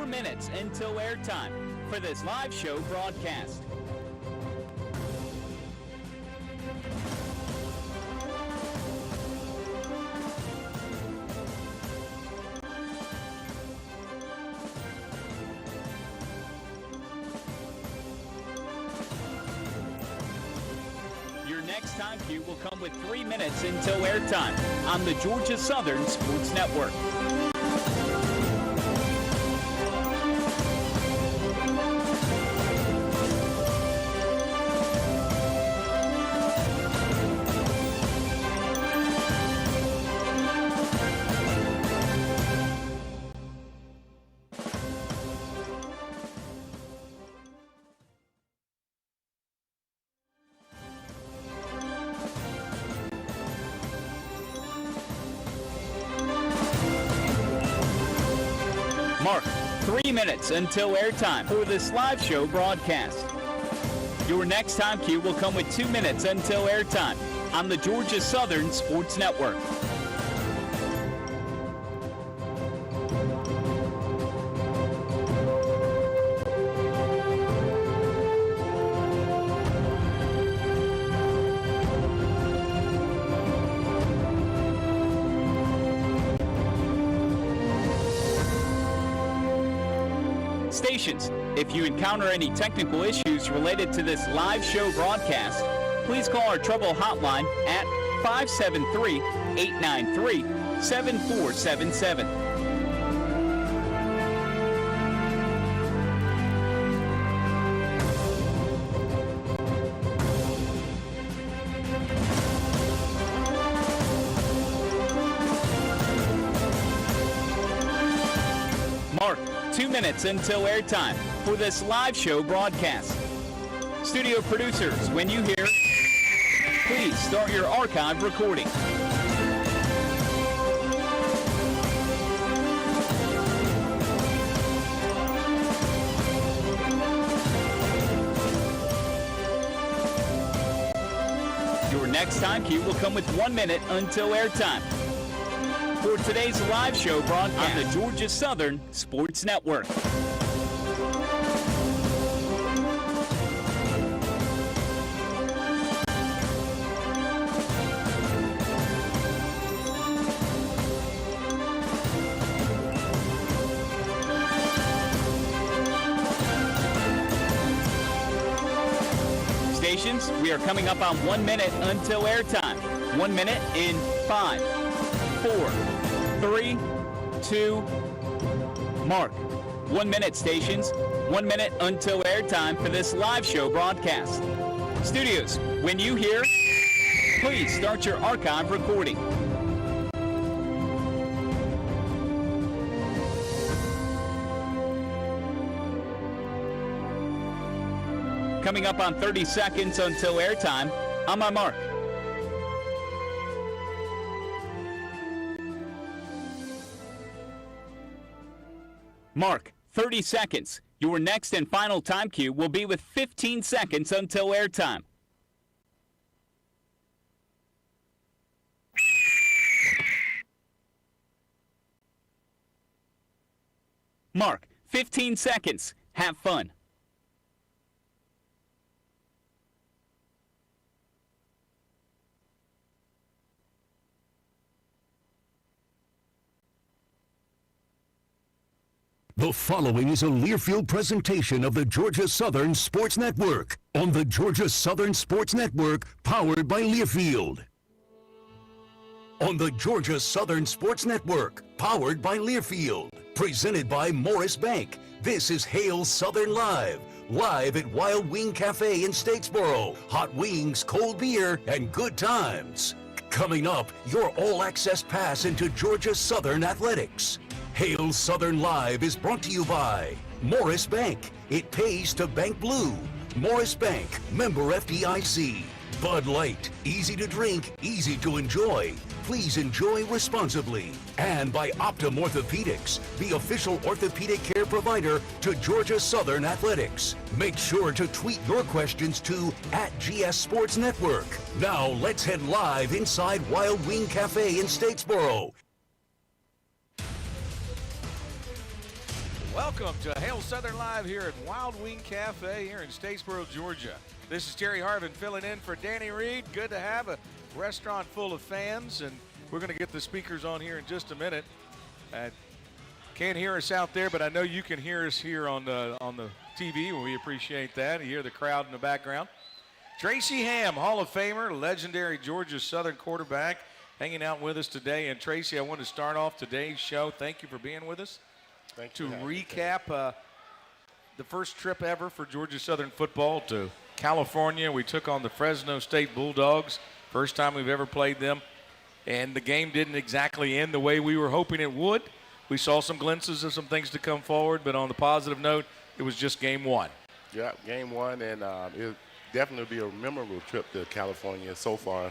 4 minutes until airtime for this live show broadcast. Your next time cue will come with 3 minutes until airtime on the Georgia Southern Sports Network. Mark 3 minutes until airtime for this live show broadcast. Your next time cue will come with 2 minutes until airtime on the Georgia Southern Sports Network. Stations, if you encounter any technical issues related to this live show broadcast, please call our trouble hotline at 573-893-7477. Mark 2 minutes until airtime for this live show broadcast. Studio producers, when you hear, please start your archive recording. Your next time cue will come with 1 minute until airtime for today's live show broadcast on the Georgia Southern Sports Network. Stations, we are coming up on 1 minute until airtime. 1 minute in 5, 4, 3, 2, Mark. 1 minute, stations. 1 minute until airtime for this live show broadcast. Studios, when you hear, please start your archive recording. Coming up on 30 seconds until airtime, on my mark. Mark, 30 seconds. Your next and final time cue will be with 15 seconds until airtime. Mark, 15 seconds. Have fun. The following is a Learfield presentation of the Georgia Southern Sports Network on the Georgia Southern Sports Network, powered by Learfield. On the Georgia Southern Sports Network, powered by Learfield, presented by Morris Bank, this is Hail Southern Live at Wild Wing Cafe in Statesboro. Hot wings, cold beer, and good times. Coming up, your all-access pass into Georgia Southern athletics. Hail Southern Live is brought to you by Morris Bank. It pays to bank blue. Morris Bank, member FDIC. Bud Light, easy to drink, easy to enjoy. Please enjoy responsibly. And by Optum Orthopedics, the official orthopedic care provider to Georgia Southern Athletics. Make sure to tweet your questions to @GS Sports Network. Now let's head live inside Wild Wing Cafe in Statesboro. Welcome to Hail Southern Live here at Wild Wing Cafe here in Statesboro, Georgia. This is Terry Harvin filling in for Danny Reed. Good to have a restaurant full of fans, and we're going to get the speakers on here in just a minute. Can't hear us out there, but I know you can hear us here on the TV, and we appreciate that. You hear the crowd in the background. Tracy Ham, Hall of Famer, legendary Georgia Southern quarterback, hanging out with us today. And Tracy, I want to start off today's show. Thank you for being with us. Thank you. To recap the first trip ever for Georgia Southern football to California, we took on the Fresno State Bulldogs. First time we've ever played them. And the game didn't exactly end the way we were hoping it would. We saw some glimpses of some things to come forward, but on the positive note, it was just game one. Yeah, game one, and it'll definitely be a memorable trip to California so far.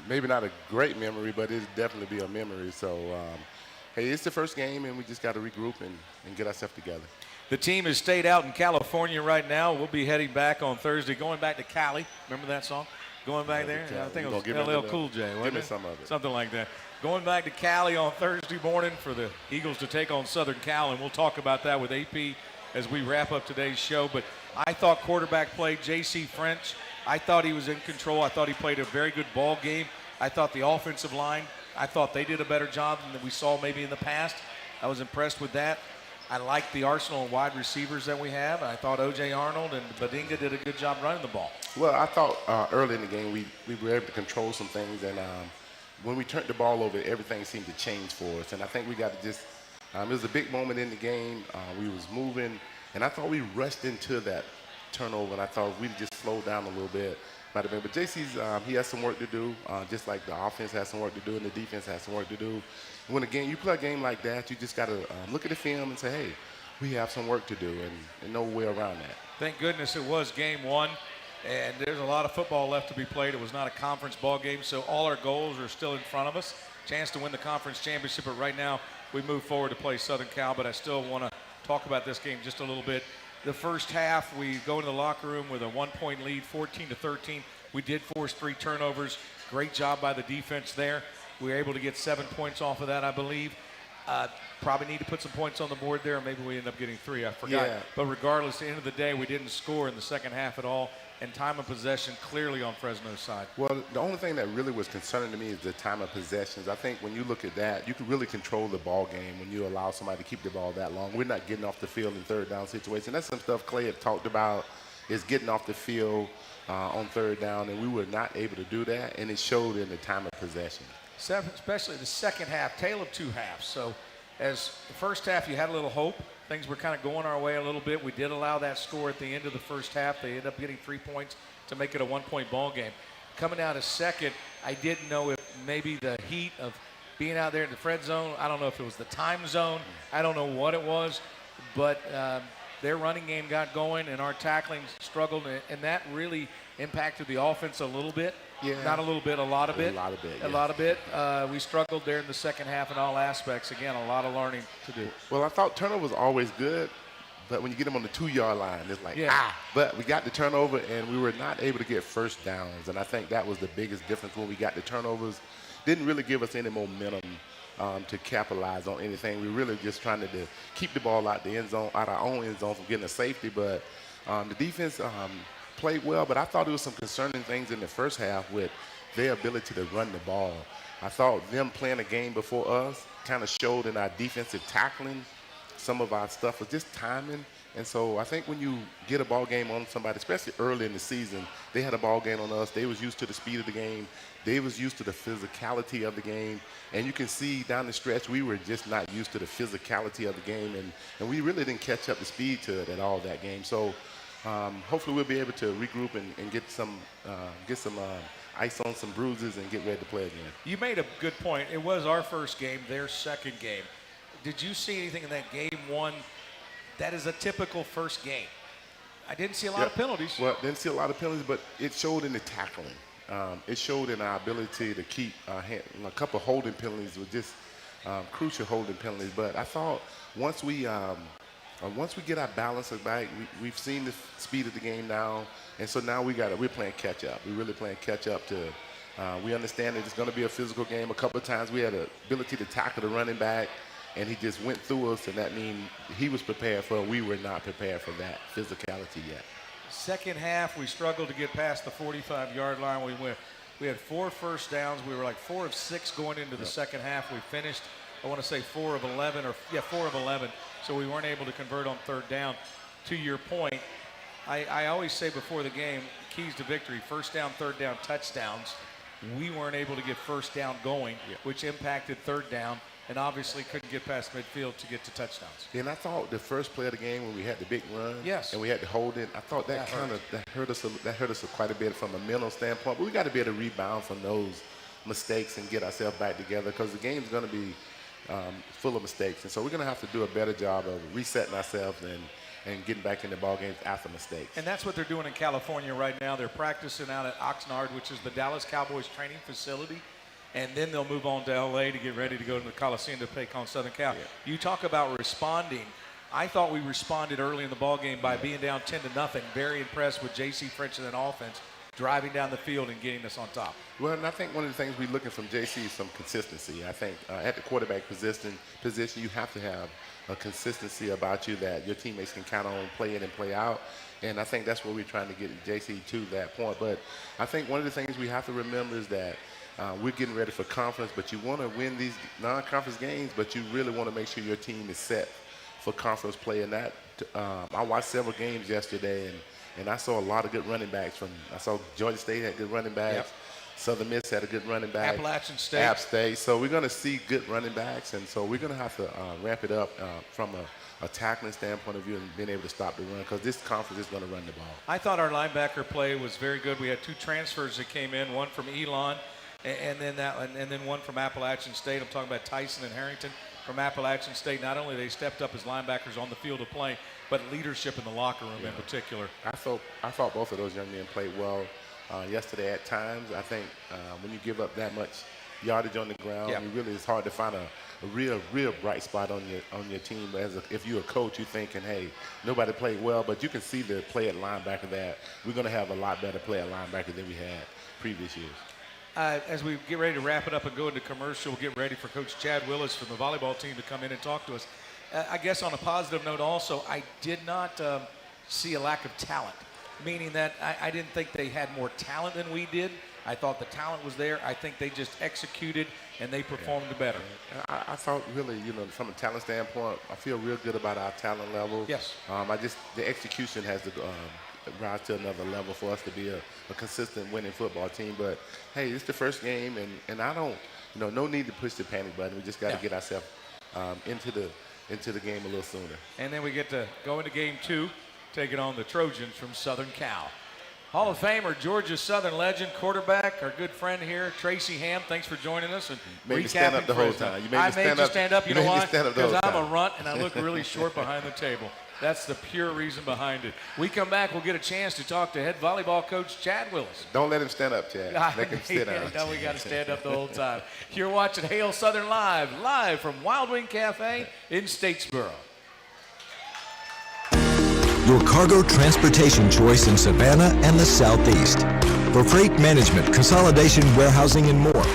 Maybe not a great memory, but it'll definitely be a memory. So, hey, it's the first game, and we just got to regroup and get ourselves together. The team has stayed out in California right now. We'll be heading back on Thursday, going back to Cali. Remember that song? Going back there? I think it was LL Cool J, wasn't it? Give me some of it. Something like that. Going back to Cali on Thursday morning for the Eagles to take on Southern Cal, and we'll talk about that with AP as we wrap up today's show. But I thought quarterback play, J.C. French, I thought he was in control. I thought he played a very good ball game. I thought the offensive line, I thought they did a better job than we saw maybe in the past. I was impressed with that. I like the arsenal of wide receivers that we have. I thought O.J. Arnold and Badinga did a good job running the ball. Well, I thought early in the game we were able to control some things, and when we turned the ball over, everything seemed to change for us. And I think we got to just it was a big moment in the game. We was moving, and I thought we rushed into that turnover, and I thought if we just slowed down a little bit, might have been. But JC's, he has some work to do, just like the offense has some work to do and the defense has some work to do. When you play a game like that, you just got to look at the film and say, hey, we have some work to do, and no way around that. Thank goodness it was game one, and there's a lot of football left to be played. It was not a conference ball game, so all our goals are still in front of us. Chance to win the conference championship, but right now we move forward to play Southern Cal, but I still want to talk about this game just a little bit. The first half, we go into the locker room with a 1-point lead, 14-13. We did force 3 turnovers. Great job by the defense there. We were able to get 7 points off of that, I believe. Probably need to put some points on the board there, or maybe we end up getting 3. I forgot. Yeah. But regardless, at the end of the day, we didn't score in the second half at all, and time of possession clearly on Fresno's side. Well, the only thing that really was concerning to me is the time of possessions. I think when you look at that, you can really control the ball game when you allow somebody to keep the ball that long. We're not getting off the field in third down situations. That's some stuff Clay had talked about, is getting off the field on third down, and we were not able to do that, and it showed in the time of possession. Especially the second half, tale of 2 halves. So as the first half, you had a little hope. Things were kind of going our way a little bit. We did allow that score at the end of the first half. They ended up getting 3 points to make it a 1-point ball game. Coming out of second, I didn't know if maybe the heat of being out there in the Fred zone, I don't know if it was the time zone, I don't know what it was, but their running game got going and our tackling struggled, and that really impacted the offense a little bit. Yeah. Not a little bit, a lot of it. A lot of it, A yeah. lot of it. We struggled there in the second half in all aspects. Again, a lot of learning to do. Well, I thought turnover was always good, but when you get them on the 2-yard line, it's like, But we got the turnover, and we were not able to get first downs, and I think that was the biggest difference when we got the turnovers. Didn't really give us any momentum to capitalize on anything. We really just trying to keep the ball out the end zone, out our own end zone from getting a safety, but the defense played well, but I thought there was some concerning things in the first half with their ability to run the ball. I thought them playing a game before us kind of showed in our defensive tackling. Some of our stuff was just timing. And so I think when you get a ball game on somebody, especially early in the season, they had a ball game on us. They was used to the speed of the game. They was used to the physicality of the game. And you can see down the stretch, we were just not used to the physicality of the game. And we really didn't catch up the speed to it at all that game. So hopefully we'll be able to regroup and get some ice on some bruises and get ready to play again. You made a good point. It was our first game, their second game. Did you see anything in that game one that is a typical first game? I didn't see a lot of penalties. Well, didn't see a lot of penalties, but it showed in the tackling. It showed in our ability to keep a couple of holding penalties were just crucial holding penalties. But I thought once we get our balance back, we've seen the speed of the game now, and so now we're playing catch up. We're really playing catch up to. We understand that it's going to be a physical game. A couple of times we had the ability to tackle the running back. and he just went through us, and that means he was prepared for it. We were not prepared for that physicality yet. Second half, we struggled to get past the 45-yard line. We had 4 first downs. We were like 4 of 6 going into the second half. We finished, I want to say 4 of 11, 4 of 11. So we weren't able to convert on third down. To your point, I always say before the game, keys to victory, first down, third down, touchdowns. We weren't able to get first down going, which impacted third down, and obviously couldn't get past midfield to get to touchdowns. And I thought the first play of the game when we had the big run, yes, and we had to hold it, I thought that hurt us quite a bit from a mental standpoint. But we got to be able to rebound from those mistakes and get ourselves back together, because the game's going to be full of mistakes, and so we're going to have to do a better job of resetting ourselves and getting back in the ball games after mistakes. And that's what they're doing in California right now. They're practicing out at Oxnard, which is the Dallas Cowboys training facility. And then they'll move on to L.A. to get ready to go to the Coliseum to take on Southern Cal. Yeah. You talk about responding. I thought we responded early in the ball game by being down 10-0. Very impressed with J.C. French and that offense, driving down the field and getting us on top. Well, and I think one of the things we're looking from J.C. is some consistency. I think at the quarterback position, you have to have a consistency about you that your teammates can count on, play in and play out. And I think that's where we're trying to get J.C. to that point. But I think one of the things we have to remember is that we're getting ready for conference, but you want to win these non-conference games, but you really want to make sure your team is set for conference play. And that I watched several games yesterday, and I saw a lot of good running backs. I saw Georgia State had good running backs. Yep. Southern Miss had a good running back. Appalachian State. App State. So we're going to see good running backs, and so we're going to have to ramp it up from a tackling standpoint of view and being able to stop the run, because this conference is going to run the ball. I thought our linebacker play was very good. We had 2 transfers that came in, one from Elon and then one from Appalachian State. I'm talking about Tyson and Harrington from Appalachian State. Not only they stepped up as linebackers on the field of play, but leadership in the locker room in particular. I thought both of those young men played well yesterday at times. I think when you give up that much yardage on the ground, it's hard to find a real bright spot on your team. If you're a coach, you're thinking, hey, nobody played well, but you can see the play at linebacker that we're going to have a lot better play at linebacker than we had previous years. As we get ready to wrap it up and go into commercial, we'll get ready for Coach Chad Willis from the volleyball team to come in and talk to us. I guess on a positive note also, I did not see a lack of talent, meaning that I didn't think they had more talent than we did. I thought the talent was there. I think they just executed and they performed better. I thought really, from a talent standpoint, I feel real good about our talent level. Yes. The execution has to rise to another level for us to be a consistent winning football team. But hey, it's the first game, and I don't, no need to push the panic button. We just got to get ourselves into the game a little sooner. And then we get to go into game 2, taking on the Trojans from Southern Cal. Hall of Famer, Georgia Southern legend, quarterback, our good friend here, Tracy Ham. Thanks for joining us and made me stand up the whole time. I made you stand up. You know why? Because I'm a runt and I look really short behind the table. That's the pure reason behind it. We come back, we'll get a chance to talk to head volleyball coach Chad Willis. Don't let him stand up, Chad. Make him sit down. No, we got to stand up the whole time. You're watching Hail Southern live from Wild Wing Cafe in Statesboro. Your cargo transportation choice in Savannah and the Southeast. For freight management, consolidation, warehousing, and more,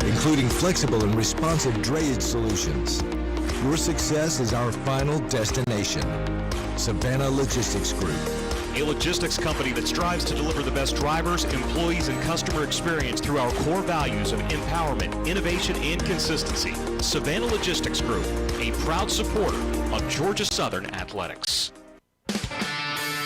including flexible and responsive drayage solutions. Your success is our final destination. Savannah Logistics Group. A logistics company that strives to deliver the best drivers, employees, and customer experience through our core values of empowerment, innovation, and consistency. Savannah Logistics Group, a proud supporter of Georgia Southern Athletics.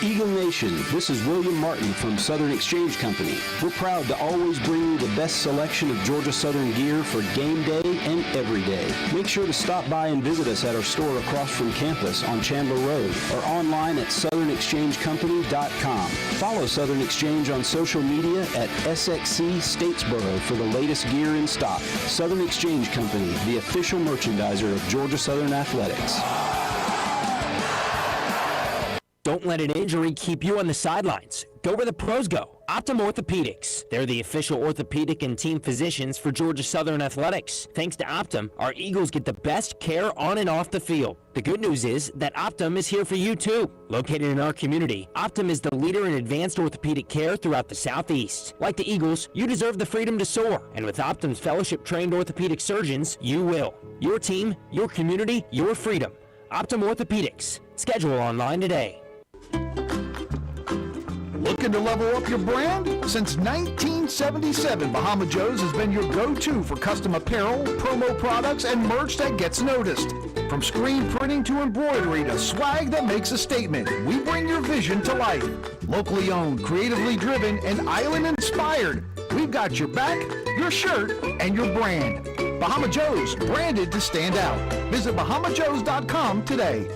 Eagle Nation, this is William Martin from Southern Exchange Company. We're proud to always bring you the best selection of Georgia Southern gear for game day and every day. Make sure to stop by and visit us at our store across from campus on Chandler Road or online at southernexchangecompany.com. Follow Southern Exchange on social media at SXC Statesboro for the latest gear in stock. Southern Exchange Company, the official merchandiser of Georgia Southern Athletics. Don't let an injury keep you on the sidelines. Go where the pros go. Optum Orthopedics. They're the official orthopedic and team physicians for Georgia Southern Athletics. Thanks to Optum, our Eagles get the best care on and off the field. The good news is that Optum is here for you too. Located in our community, Optum is the leader in advanced orthopedic care throughout the Southeast. Like the Eagles, you deserve the freedom to soar. And with Optum's fellowship-trained orthopedic surgeons, you will. Your team, your community, your freedom. Optum Orthopedics. Schedule online today. Looking to level up your brand? Since 1977, Bahama Joe's has been your go-to for custom apparel, promo products, and merch that gets noticed. From screen printing to embroidery to swag that makes a statement, we bring your vision to life. Locally owned, creatively driven, and island-inspired, we've got your back, your shirt, and your brand. Bahama Joe's, branded to stand out. Visit bahamajoes.com today.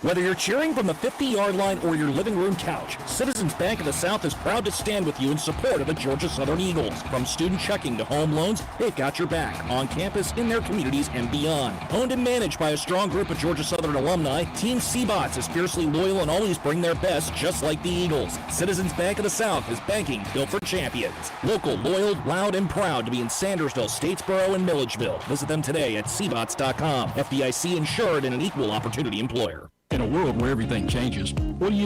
Whether you're cheering from the 50-yard line or your living room couch, Citizens Bank of the South is proud to stand with you in support of the Georgia Southern Eagles. From student checking to home loans, they've got your back, on campus, in their communities, and beyond. Owned and managed by a strong group of Georgia Southern alumni, Team Seabots is fiercely loyal and always bring their best, just like the Eagles. Citizens Bank of the South is banking built for champions. Local, loyal, loud, and proud to be in Sandersville, Statesboro, and Milledgeville. Visit them today at seabots.com. FDIC insured and an equal opportunity employer. In a world where everything changes, what do?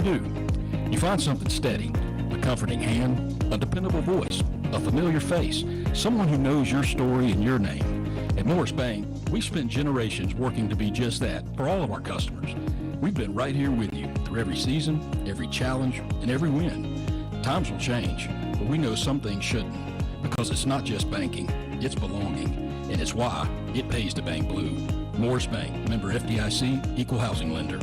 You find something steady, a comforting hand, a dependable voice, a familiar face, someone who knows your story and your name. At Morris Bank, we spent generations working to be just that for all of our customers. We've been right here with you through every season, every challenge, and every win. Times will change, but we know some things shouldn't, because it's not just banking, it's belonging, and it's why it pays to bank blue. Morris Bank, member FDIC, equal housing lender.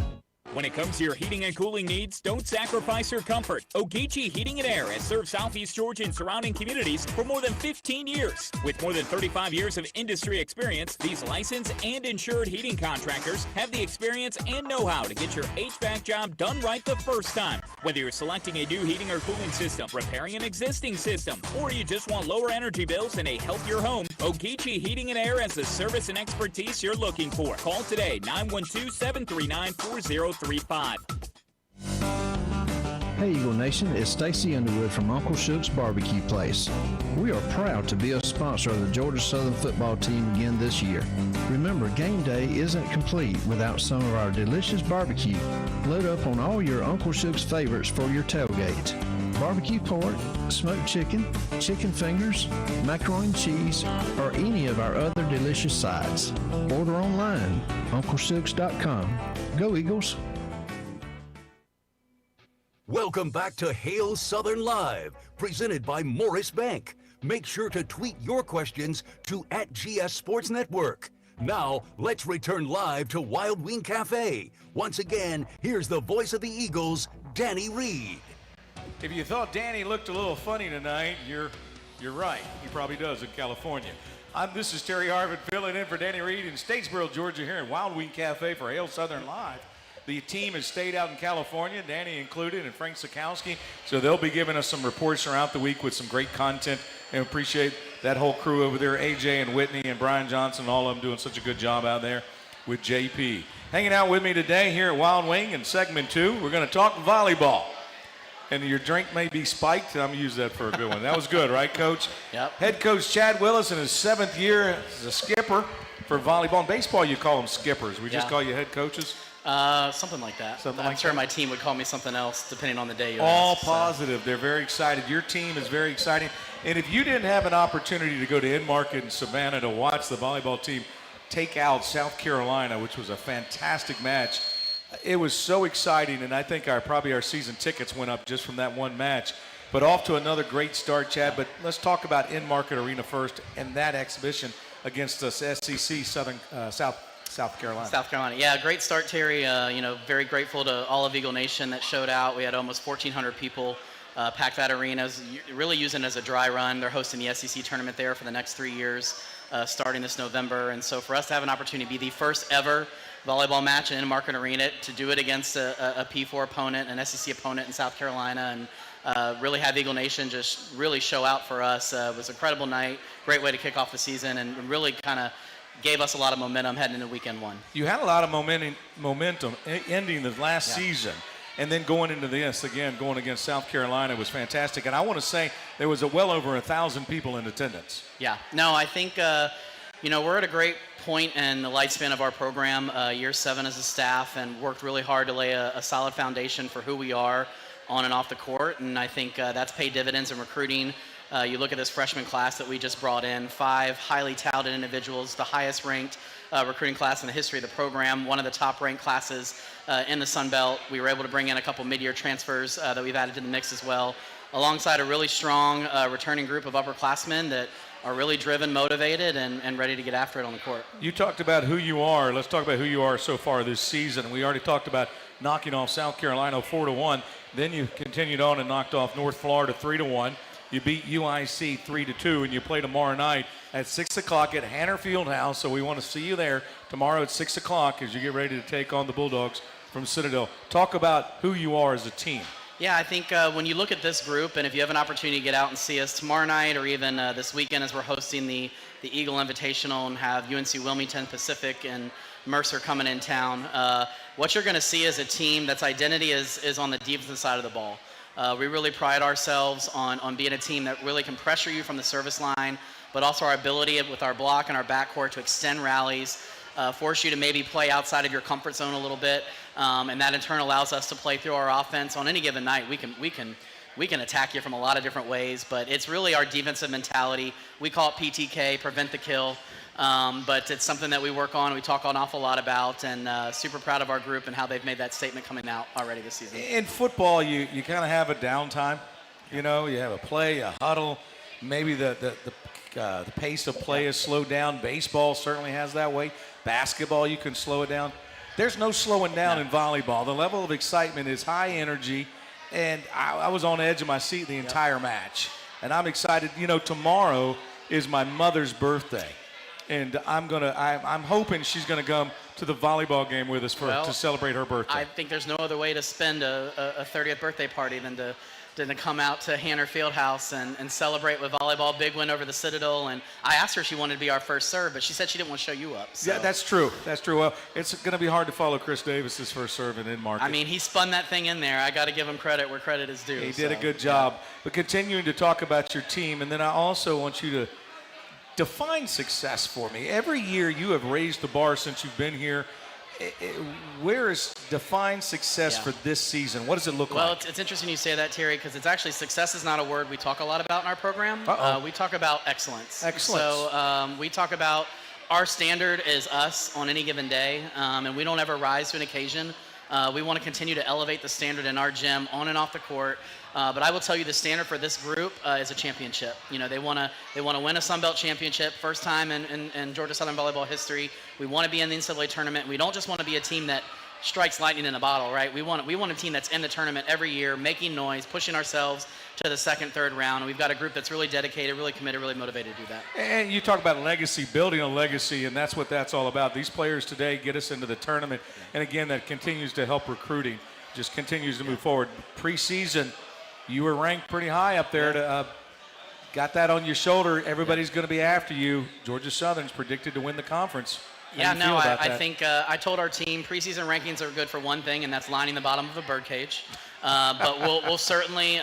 When it comes to your heating and cooling needs, don't sacrifice your comfort. Ogeechee Heating and Air has served Southeast Georgia and surrounding communities for more than 15 years. With more than 35 years of industry experience, these licensed and insured heating contractors have the experience and know-how to get your HVAC job done right the first time. Whether you're selecting a new heating or cooling system, repairing an existing system, or you just want lower energy bills and a healthier home, Ogeechee Heating and Air has the service and expertise you're looking for. Call today, 912-739-4035. Hey Eagle Nation, it's Stacy Underwood from Uncle Shook's Barbecue Place. We are proud to be a sponsor of the Georgia Southern football team again this year. Remember, game day isn't complete without some of our delicious barbecue. Load up on all your Uncle Shook's favorites for your tailgates. Barbecue pork, smoked chicken, chicken fingers, macaroni and cheese, or any of our other delicious sides. Order online, UncleShooks.com. Go Eagles! Welcome back to Hail Southern Live, presented by Morris Bank. Make sure to tweet your questions to @GS Sports Network. Now, let's return live to Wild Wing Cafe. Once again, here's the voice of the Eagles, Danny Reed. If you thought Danny looked a little funny tonight, you're right. He probably does in California. This is Terry Harvin filling in for Danny Reed in Statesboro, Georgia, here in Wild Wing Cafe for Hail Southern Live. The team has stayed out in California, Danny included, and Frank Sikowski. So they'll be giving us some reports throughout the week with some great content. And appreciate that whole crew over there, AJ and Whitney and Brian Johnson, all of them doing such a good job out there with JP. Hanging out with me today here at Wild Wing in segment 2, we're going to talk volleyball. And your drink may be spiked. I'm going to use that for a good one. That was good, right, Coach? Yep. Head coach Chad Willis in his 7th year as a skipper for volleyball. In baseball, you call them skippers. We just call you head coaches? Something like that. I'm sure my team would call me something else depending on the day you All ask, positive. They're very excited. Your team is very exciting. And if you didn't have an opportunity to go to Inmarket in Savannah to watch the volleyball team take out South Carolina, which was a fantastic match, it was so exciting, and I think probably our season tickets went up just from that one match. But off to another great start, Chad. But let's talk about Inmarket Arena first and that exhibition against us, SEC South Carolina. South Carolina, yeah, great start, Terry. Very grateful to all of Eagle Nation that showed out. We had almost 1,400 people pack that arena, really using it as a dry run. They're hosting the SEC tournament there for the next 3 years, starting this November. And so for us to have an opportunity to be the first ever volleyball match in Inmarket Arena, to do it against a P4 opponent, an SEC opponent in South Carolina, and really have Eagle Nation just really show out for us. It was an incredible night, great way to kick off the season, and really kind of gave us a lot of momentum heading into weekend 1. You had a lot of momentum ending the last season. And then going into this, again, going against South Carolina was fantastic. And I want to say there was well over 1,000 people in attendance. Yeah. No, I think, we're at a great point in the lifespan of our program, year 7 as a staff, and worked really hard to lay a solid foundation for who we are on and off the court. And I think that's paid dividends in recruiting. You look at this freshman class that we just brought in, 5 highly talented individuals, the highest ranked recruiting class in the history of the program, one of the top ranked classes in the Sun Belt. We were able to bring in a couple mid-year transfers that we've added to the mix as well, alongside a really strong returning group of upperclassmen that are really driven, motivated, and ready to get after it on the court. You talked about who you are. Let's talk about who you are so far this season. We already talked about knocking off South Carolina 4-1. Then you continued on and knocked off North Florida 3-1. You beat UIC 3-2, and you play tomorrow night at 6 o'clock at Hanner Fieldhouse. So we want to see you there tomorrow at 6 o'clock as you get ready to take on the Bulldogs from Citadel. Talk about who you are as a team. Yeah, I think when you look at this group, and if you have an opportunity to get out and see us tomorrow night or even this weekend as we're hosting the Eagle Invitational and have UNC Wilmington, Pacific, and Mercer coming in town, what you're going to see is a team that's identity is on the defensive side of the ball. We really pride ourselves on being a team that really can pressure you from the service line, but also our ability with our block and our backcourt to extend rallies, force you to maybe play outside of your comfort zone a little bit, and that in turn allows us to play through our offense. On any given night, we can attack you from a lot of different ways, but it's really our defensive mentality. We call it PTK, prevent the kill, but it's something that we work on, we talk an awful lot about, and super proud of our group and how they've made that statement coming out already this season. In football, you kind of have a downtime. You have a play, a huddle, maybe the pace of play is slowed down. Baseball certainly has that way. Basketball, you can slow it down. There's no slowing down in volleyball. The level of excitement is high energy, and I was on the edge of my seat the entire match. And I'm excited. Tomorrow is my mother's birthday, and I'm hoping she's gonna come to the volleyball game with us to celebrate her birthday. I think there's no other way to spend a 30th birthday party than to come out to Hanner Fieldhouse and celebrate with volleyball. Big win over the Citadel, and I asked her if she wanted to be our first serve, but she said she didn't want to show you up. So. Yeah, that's true. Well, it's going to be hard to follow Chris Davis's first serve in market. I mean, he spun that thing in there. I got to give him credit where credit is due. He did a good job. Yeah. But continuing to talk about your team, and then I also want you to define success for me. Every year you have raised the bar since you've been here. Where is defined success for this season? What does it look like? Well, it's interesting you say that, Terry, because it's actually success is not a word we talk a lot about in our program. We talk about excellence. So we talk about our standard is us on any given day, and we don't ever rise to an occasion. We want to continue to elevate the standard in our gym on and off the court. But I will tell you the standard for this group is a championship. They want to win a Sun Belt championship, first time in Georgia Southern volleyball history. We want to be in the NCAA tournament. We don't just want to be a team that strikes lightning in a bottle, right? We want a team that's in the tournament every year, making noise, pushing ourselves to the second, third round. And we've got a group that's really dedicated, really committed, really motivated to do that. And you talk about legacy, building a legacy, and that's what that's all about. These players today get us into the tournament, and again, that continues to help recruiting, just continues to move forward. Preseason, you were ranked pretty high up there. Got that on your shoulder. Everybody's going to be after you. Georgia Southern's predicted to win the conference. I think I told our team preseason rankings are good for one thing, and that's lining the bottom of a birdcage. But we'll certainly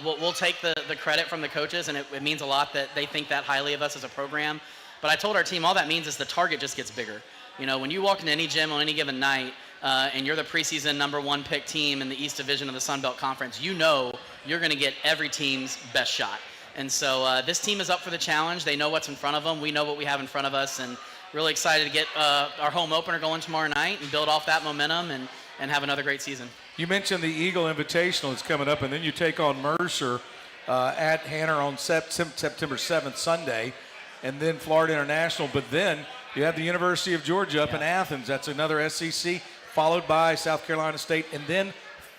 we'll take the credit from the coaches, and it means a lot that they think that highly of us as a program. But I told our team all that means is the target just gets bigger. When you walk into any gym on any given night, and you're the preseason #1 pick team in the East Division of the Sun Belt Conference, you're going to get every team's best shot. And so this team is up for the challenge. They know what's in front of them. We know what we have in front of us, and really excited to get our home opener going tomorrow night and build off that momentum and have another great season. You mentioned the Eagle Invitational is coming up, and then you take on Mercer at Hanner on September 7th, Sunday, and then Florida International. But then you have the University of Georgia up in Athens. That's another SEC, followed by South Carolina State, and then,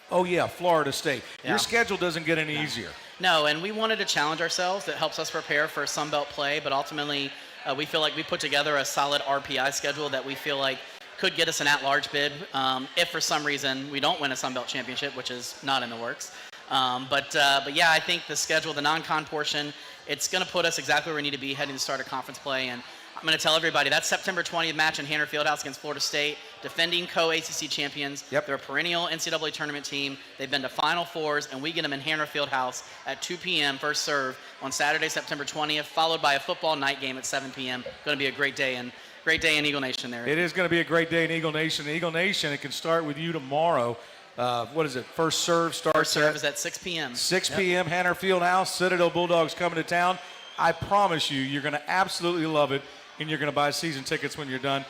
Florida State. Your schedule doesn't get any easier. No, and we wanted to challenge ourselves. That helps us prepare for Sun Belt play, but ultimately we feel like we put together a solid RPI schedule that we feel like could get us an at-large bid if for some reason we don't win a Sun Belt championship, which is not in the works. But I think the schedule, the non-con portion, it's going to put us exactly where we need to be heading to start of conference play. And I'm going to tell everybody that's September 20th match in Hanner Fieldhouse against Florida State, defending co-ACC champions. Yep. They're a perennial NCAA tournament team. They've been to Final Fours, and we get them in Hanner Fieldhouse at 2 p.m. first serve on Saturday, September 20th, followed by a football night game at 7 p.m. Going to be a great day in Eagle Nation there. It is going to be a great day in Eagle Nation. Eagle Nation, it can start with you tomorrow. What is it? First serve starts. First serve is at 6 p.m. 6 p.m. Hanner Fieldhouse. Citadel Bulldogs coming to town. I promise you're going to absolutely love it, and you're going to buy season tickets when you're done.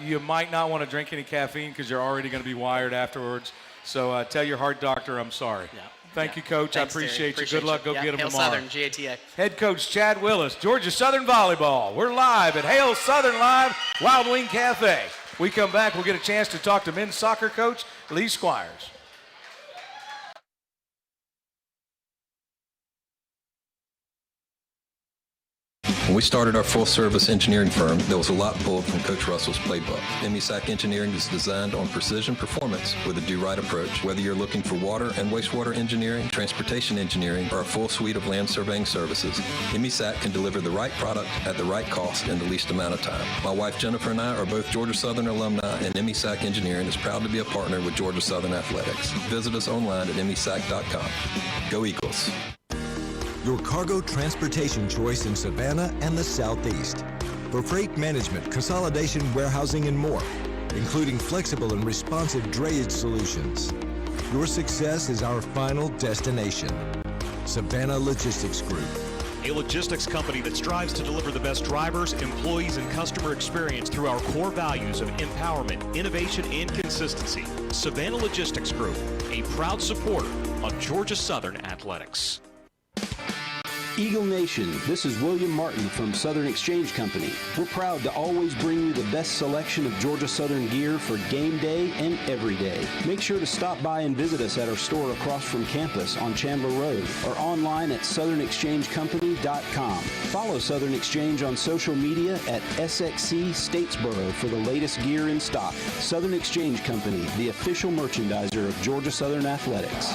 You might not want to drink any caffeine because you're already going to be wired afterwards. So tell your heart doctor I'm sorry. Yeah. Thank you, Coach. Thanks, I appreciate Terry. you. Good luck. Go get them Hail tomorrow. Southern, GATA. Head coach Chad Willis, Georgia Southern Volleyball. We're live at Hail Southern Live, Wild Wing Cafe. We come back, we'll get a chance to talk to men's soccer coach Lee Squires. When we started our full-service engineering firm, there was a lot pulled from Coach Russell's playbook. MESAC Engineering is designed on precision performance with a do-right approach. Whether you're looking for water and wastewater engineering, transportation engineering, or a full suite of land surveying services, MESAC can deliver the right product at the right cost in the least amount of time. My wife Jennifer and I are both Georgia Southern alumni, and MESAC Engineering is proud to be a partner with Georgia Southern Athletics. Visit us online at mesac.com. Go Eagles. Your cargo transportation choice in Savannah and the Southeast. For freight management, consolidation, warehousing, and more, including flexible and responsive drayage solutions. Your success is our final destination. Savannah Logistics Group. A logistics company that strives to deliver the best drivers, employees, and customer experience through our core values of empowerment, innovation, and consistency. Savannah Logistics Group, a proud supporter of Georgia Southern Athletics. Eagle Nation, this is William Martin from Southern Exchange Company. We're proud to always bring you the best selection of Georgia Southern gear for game day and every day. Make sure to stop by and visit us at our store across from campus on Chandler Road or online at southernexchangecompany.com. Follow Southern Exchange on social media at SXC Statesboro for the latest gear in stock. Southern Exchange Company, the official merchandiser of Georgia Southern Athletics.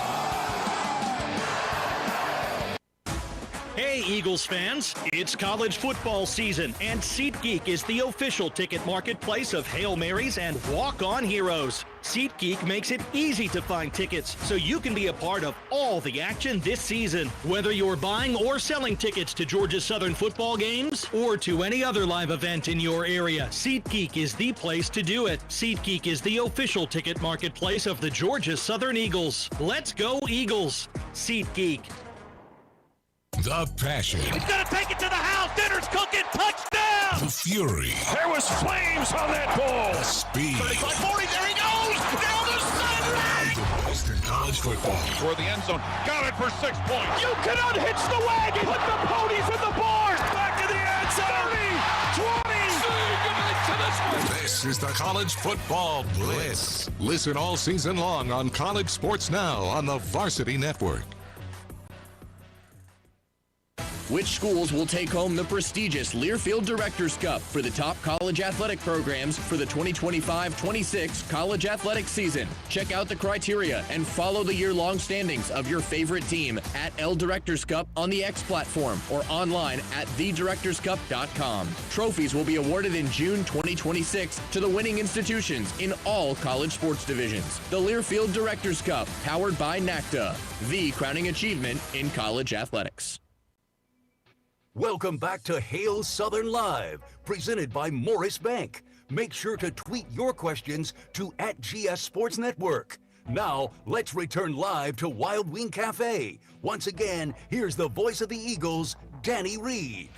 Hey Eagles fans, it's college football season and SeatGeek is the official ticket marketplace of Hail Marys and walk-on heroes. SeatGeek makes it easy to find tickets so you can be a part of all the action this season. Whether you're buying or selling tickets to Georgia Southern football games or to any other live event in your area, SeatGeek is the place to do it. SeatGeek is the official ticket marketplace of the Georgia Southern Eagles. Let's go Eagles! SeatGeek. The passion. He's gonna take it to the house. Dinner's cooking. Touchdown! The fury. There was flames on that ball. The speed. 35-40. There he goes. Down the sideline. Western college football. Toward the end zone. Got it for 6 points. You cannot hitch the wagon. Put the ponies in the barn. Back to the end zone. 30, 20. This is the College Football Blitz. Listen all season long on College Sports Now on the Varsity Network. Which schools will take home the prestigious Learfield Directors Cup for the top college athletic programs for the 2025-26 college athletic season? Check out the criteria and follow the year-long standings of your favorite team at L Directors Cup on the X platform or online at thedirectorscup.com. Trophies will be awarded in June 2026 to the winning institutions in all college sports divisions. The Learfield Directors Cup, powered by NACTA, the crowning achievement in college athletics. Welcome back to Hail Southern Live, presented by Morris Bank. Make sure to tweet your questions to @GS Sports Network. Now, let's return live to Wild Wing Cafe. Once again, here's the voice of the Eagles, Danny Reed.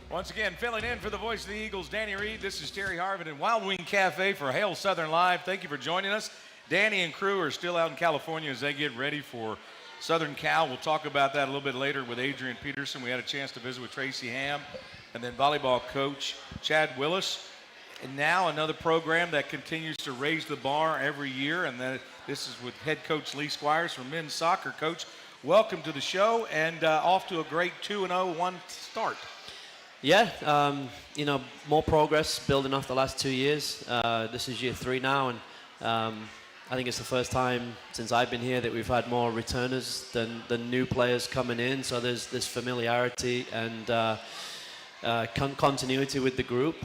Once again, filling in for the voice of the Eagles, Danny Reed. This is Terry Harvin in Wild Wing Cafe for Hail Southern Live. Thank you for joining us. Danny and crew are still out in California as they get ready for Southern Cal. We'll talk about that a little bit later with Adrian Peterson. We had a chance to visit with Tracy and then volleyball coach Chad Willis. And now another program that continues to raise the bar every year, and then this is with head coach Lee Squires from men's soccer. Coach, welcome to the show, and off to a great 2-0-1 start. Yeah, more progress building off the last 2 years. This is year 3 now, and I think it's the first time since I've been here that we've had more returners than new players coming in. So there's this familiarity, and continuity with the group.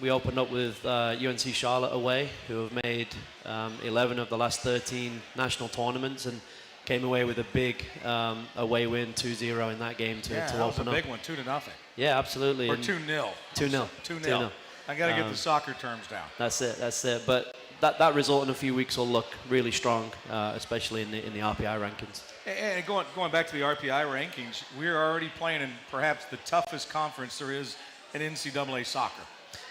We opened up with UNC Charlotte away, who have made 11 of the last 13 national tournaments and came away with a big away win, 2-0 in that game to open up. Yeah, that was a big one, 2-0. Yeah, absolutely. Or 2-0. 2-0. 2-0. I got to get the soccer terms down. That's it. But that result in a few weeks will look really strong, especially in the RPI rankings. And going back to the RPI rankings, we're already playing in perhaps the toughest conference there is in NCAA soccer.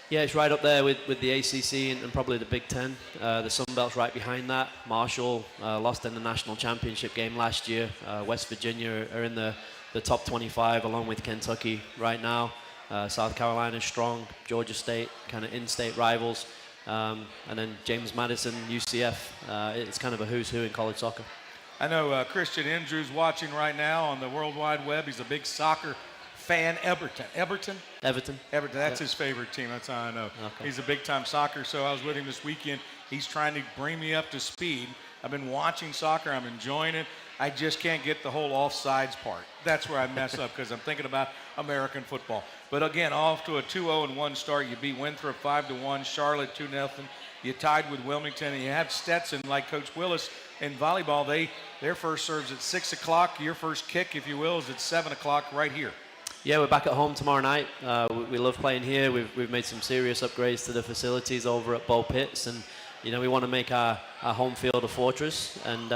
Yeah, it's right up there with the ACC and probably the Big Ten. The Sun Belt's right behind that. Marshall lost in the national championship game last year. West Virginia are in the top 25 along with Kentucky right now. South Carolina's strong. Georgia State, kind of in-state rivals. And then James Madison, UCF. It's kind of a who's who in college soccer. I know Christian Andrews watching right now on the World Wide Web. He's a big soccer fan. Everton. That's his favorite team. That's how I know. Okay. He's a big-time soccer. So I was with him this weekend. He's trying to bring me up to speed. I've been watching soccer. I'm enjoying it. I just can't get the whole offsides part. That's where I mess up because I'm thinking about American football. But again, off to a 2-0-1 start. You beat Winthrop 5-1, Charlotte 2-0. You tied with Wilmington, and you have Stetson, like Coach Willis in volleyball. Their first serve's at 6 o'clock. Your first kick, if you will, is at 7 o'clock right here. Yeah, we're back at home tomorrow night. We love playing here. We've made some serious upgrades to the facilities over at Bo Pitts, and we want to make our home field a fortress. And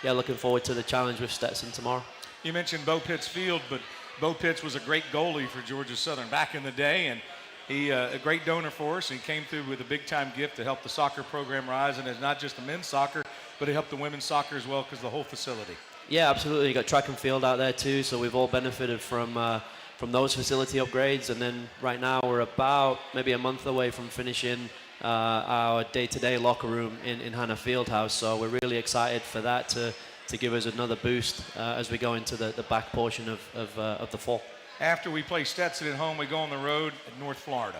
looking forward to the challenge with Stetson tomorrow. You mentioned Bo Pitts Field, but Bo Pitts was a great goalie for Georgia Southern back in the day, and he a great donor for us, and he came through with a big-time gift to help the soccer program rise. And it's not just the men's soccer, but it helped the women's soccer as well because the whole facility. Yeah, absolutely. You got track and field out there too, so we've all benefited from those facility upgrades. And then right now we're about maybe a month away from finishing our day-to-day locker room in Hannah Fieldhouse. So we're really excited for that to give us another boost as we go into the back portion of the fall. After we play Stetson at home, we go on the road at North Florida.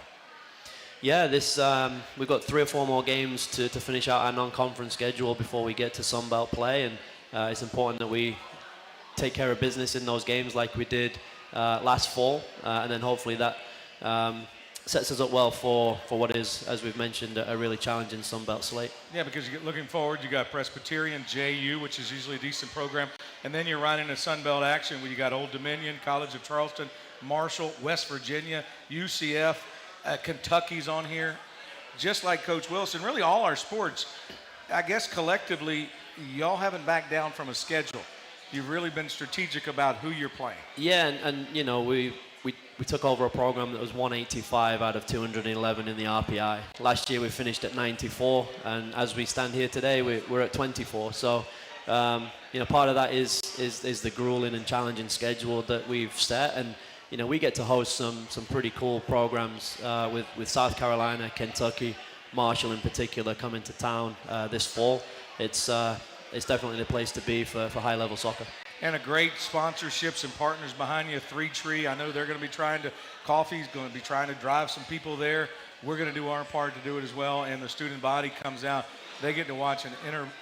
Yeah, we've got 3 or 4 more games to finish out our non-conference schedule before we get to Sun Belt play, and it's important that we take care of business in those games like we did last fall, and then hopefully that sets us up well for what is, as we've mentioned, a really challenging Sun Belt slate. Yeah, because you're looking forward, you got Presbyterian, JU, which is usually a decent program, and then you're right into Sun Belt action where you got Old Dominion, College of Charleston, Marshall, West Virginia, UCF, Kentucky's on here, just like Coach Wilson. Really all our sports, I guess collectively, y'all haven't backed down from a schedule. You've really been strategic about who you're playing. Yeah, and we took over a program that was 185 out of 211 in the RPI. Last year we finished at 94, and as we stand here today, we're at 24. So, part of that is the grueling and challenging schedule that we've set, and we get to host some pretty cool programs with South Carolina, Kentucky, Marshall in particular coming to town this fall. It's definitely the place to be for high-level soccer. And a great sponsorships and partners behind you. 3 Tree, I know they're going to be Coffee's going to be trying to drive some people there. We're going to do our part to do it as well, and the student body comes out. They get to watch an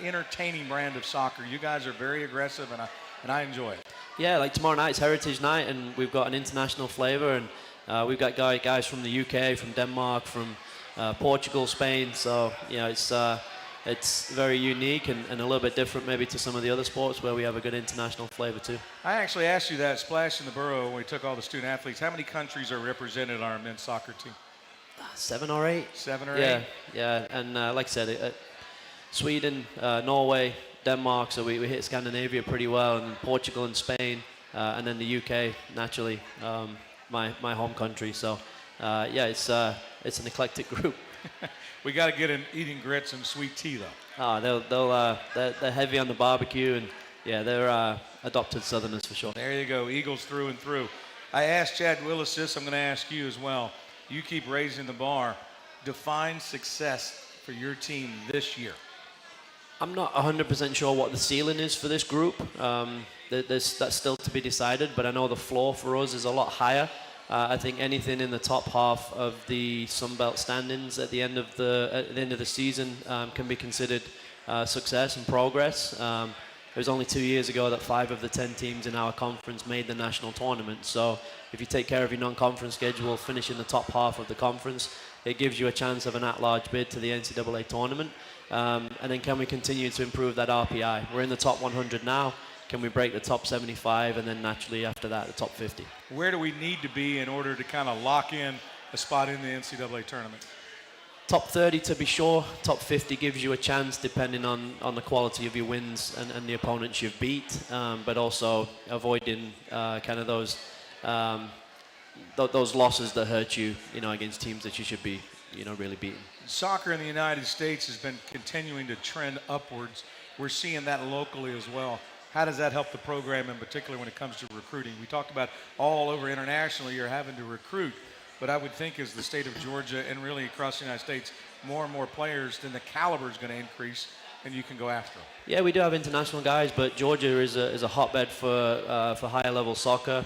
entertaining brand of soccer. You guys are very aggressive, and I enjoy it. Yeah, like tomorrow night's Heritage Night, and we've got an international flavor, and we've got guys from the UK, from Denmark, from Portugal, Spain. So, it's very unique and a little bit different maybe to some of the other sports where we have a good international flavor too. I actually asked you that at Splash in the Borough when we took all the student athletes. How many countries are represented on our men's soccer team? 7 or 8. 7 or 8? Yeah. And like I said, Sweden, Norway, Denmark, so we hit Scandinavia pretty well, and Portugal and Spain, and then the UK, naturally, my home country. So, it's an eclectic group. We got to get in eating grits and sweet tea, though. They're heavy on the barbecue, and they're adopted Southerners for sure. There you go, Eagles through and through. I asked Chad Willis this. I'm going to ask you as well. You keep raising the bar. Define success for your team this year. I'm not 100% sure what the ceiling is for this group. That's still to be decided, but I know the floor for us is a lot higher. I think anything in the top half of the Sun Belt standings at the end of the season can be considered success and progress. was only 2 years ago that 5 of the 10 teams in our conference made the national tournament. So if you take care of your non-conference schedule, finish in the top half of the conference, it gives you a chance of an at-large bid to the NCAA tournament. And then can we continue to improve that RPI? We're in the top 100 now. Can we break the top 75, and then naturally after that, the top 50? Where do we need to be in order to kind of lock in a spot in the NCAA tournament? Top 30 to be sure. Top 50 gives you a chance depending on the quality of your wins and the opponents you've beat, but also avoiding kind of those losses that hurt you, against teams that you should be, really beating. Soccer in the United States has been continuing to trend upwards. We're seeing that locally as well. How does that help the program in particular when it comes to recruiting? We talked about all over internationally you're having to recruit, but I would think as the state of Georgia and really across the United States, more and more players, then the caliber is going to increase and you can go after them. Yeah, we do have international guys, but Georgia is a hotbed for higher level soccer,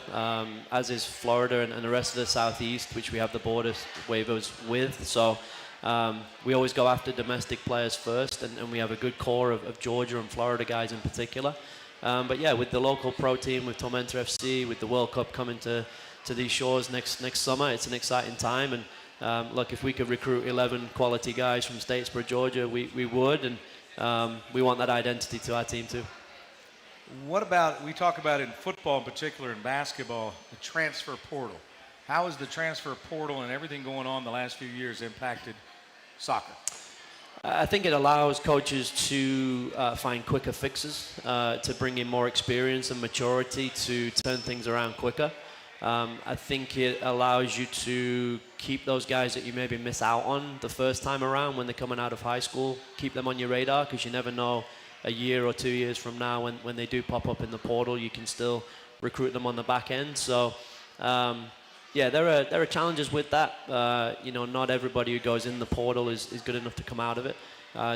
as is Florida and the rest of the Southeast, which we have the border waivers with. So we always go after domestic players first, and we have a good core of Georgia and Florida guys in particular. But yeah, with the local pro team, with Tormentor FC, with the World Cup coming to these shores next summer, it's an exciting time. And look, if we could recruit 11 quality guys from Statesboro, Georgia, we would, and we want that identity to our team too. What about, we talk about in football in particular and basketball, the transfer portal. How has the transfer portal and everything going on the last few years impacted soccer? I think it allows coaches to find quicker fixes, to bring in more experience and maturity to turn things around quicker. I think it allows you to keep those guys that you maybe miss out on the first time around when they're coming out of high school, keep them on your radar, because you never know a year or 2 years from now when they do pop up in the portal, you can still recruit them on the back end. So yeah, there are challenges with that. Not everybody who goes in the portal is good enough to come out of it.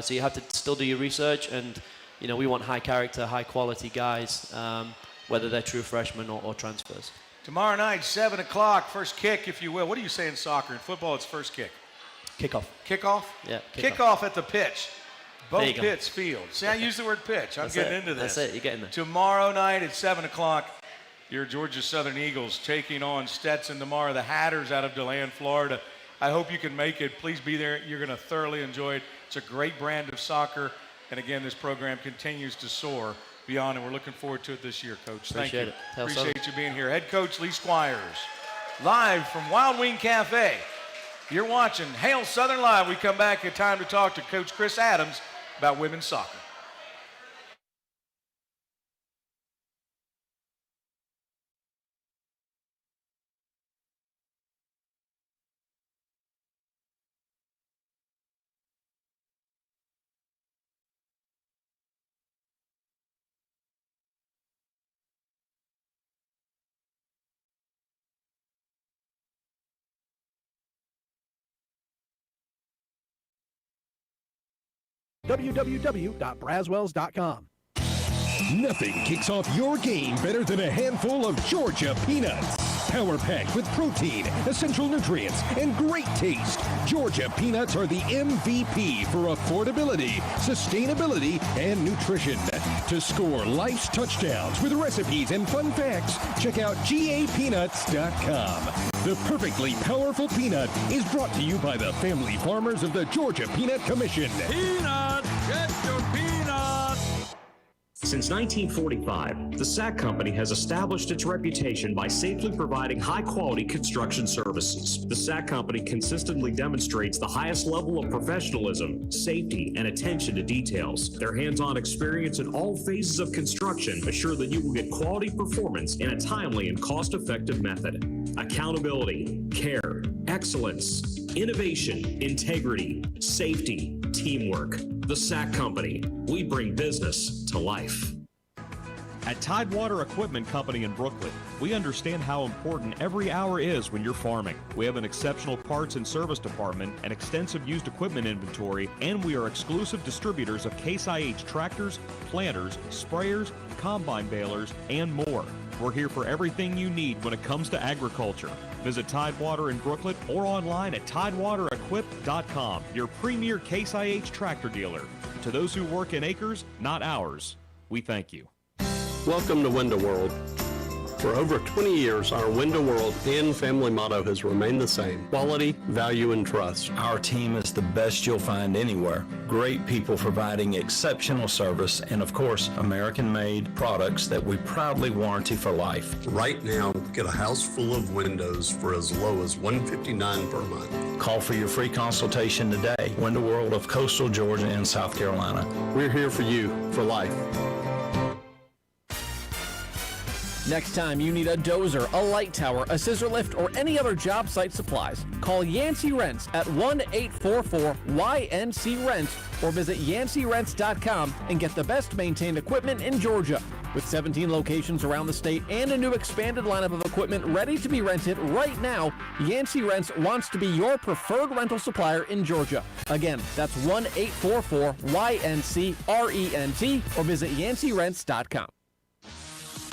So you have to still do your research, and we want high character, high quality guys, whether they're true freshmen or transfers. Tomorrow night, 7 o'clock, first kick, if you will. What do you say in soccer? In football, it's first kick. Kickoff. Kickoff? Yeah. Kickoff at the pitch. Both Pitts Field. See, I use the word pitch. I'm getting into this. That's it. You're getting there. Tomorrow night at 7 o'clock, your Georgia Southern Eagles taking on Stetson tomorrow, the Hatters out of DeLand, Florida. I hope you can make it. Please be there. You're going to thoroughly enjoy it. It's a great brand of soccer. And again, this program continues to soar beyond, and we're looking forward to it this year, Coach. Thank you. Appreciate you being here. Head Coach Lee Squires, live from Wild Wing Cafe. You're watching Hail Southern Live. We come back at time to talk to Coach Chris Adams about women's soccer. www.braswells.com. Nothing kicks off your game better than a handful of Georgia peanuts. Power packed with protein, essential nutrients, and great taste. Georgia peanuts are the MVP for affordability, sustainability, and nutrition. To score life's touchdowns with recipes and fun facts, check out GAPeanuts.com. The perfectly powerful peanut is brought to you by the family farmers of the Georgia Peanut Commission. Peanuts! Get your peanuts! Since 1945, the SAC Company has established its reputation by safely providing high-quality construction services. The SAC Company consistently demonstrates the highest level of professionalism, safety, and attention to details. Their hands-on experience in all phases of construction assure that you will get quality performance in a timely and cost-effective method. Accountability, care, excellence, innovation, integrity, safety, teamwork. The SAC Company. We bring business to life. At Tidewater Equipment Company in Brooklyn, we understand how important every hour is when you're farming. We have an exceptional parts and service department, an extensive used equipment inventory, and we are exclusive distributors of Case IH tractors, planters, sprayers, combine balers, and more. We're here for everything you need when it comes to agriculture. Visit Tidewater in Brooklyn or online at TidewaterEquip.com, your premier Case IH tractor dealer. To those who work in acres, not ours. We thank you. Welcome to Window World. For over 20 years, our Window World and family motto has remained the same: quality, value, and trust. Our team is the best you'll find anywhere. Great people providing exceptional service and, of course, American-made products that we proudly warranty for life. Right now, get a house full of windows for as low as $159 per month. Call for your free consultation today. Window World of Coastal Georgia and South Carolina. We're here for you for life. Next time you need a dozer, a light tower, a scissor lift, or any other job site supplies, call Yancey Rents at 1-844-YNC-RENT or visit YanceyRents.com and get the best maintained equipment in Georgia. With 17 locations around the state and a new expanded lineup of equipment ready to be rented right now, Yancey Rents wants to be your preferred rental supplier in Georgia. Again, that's 1-844-YNC-RENT or visit YanceyRents.com.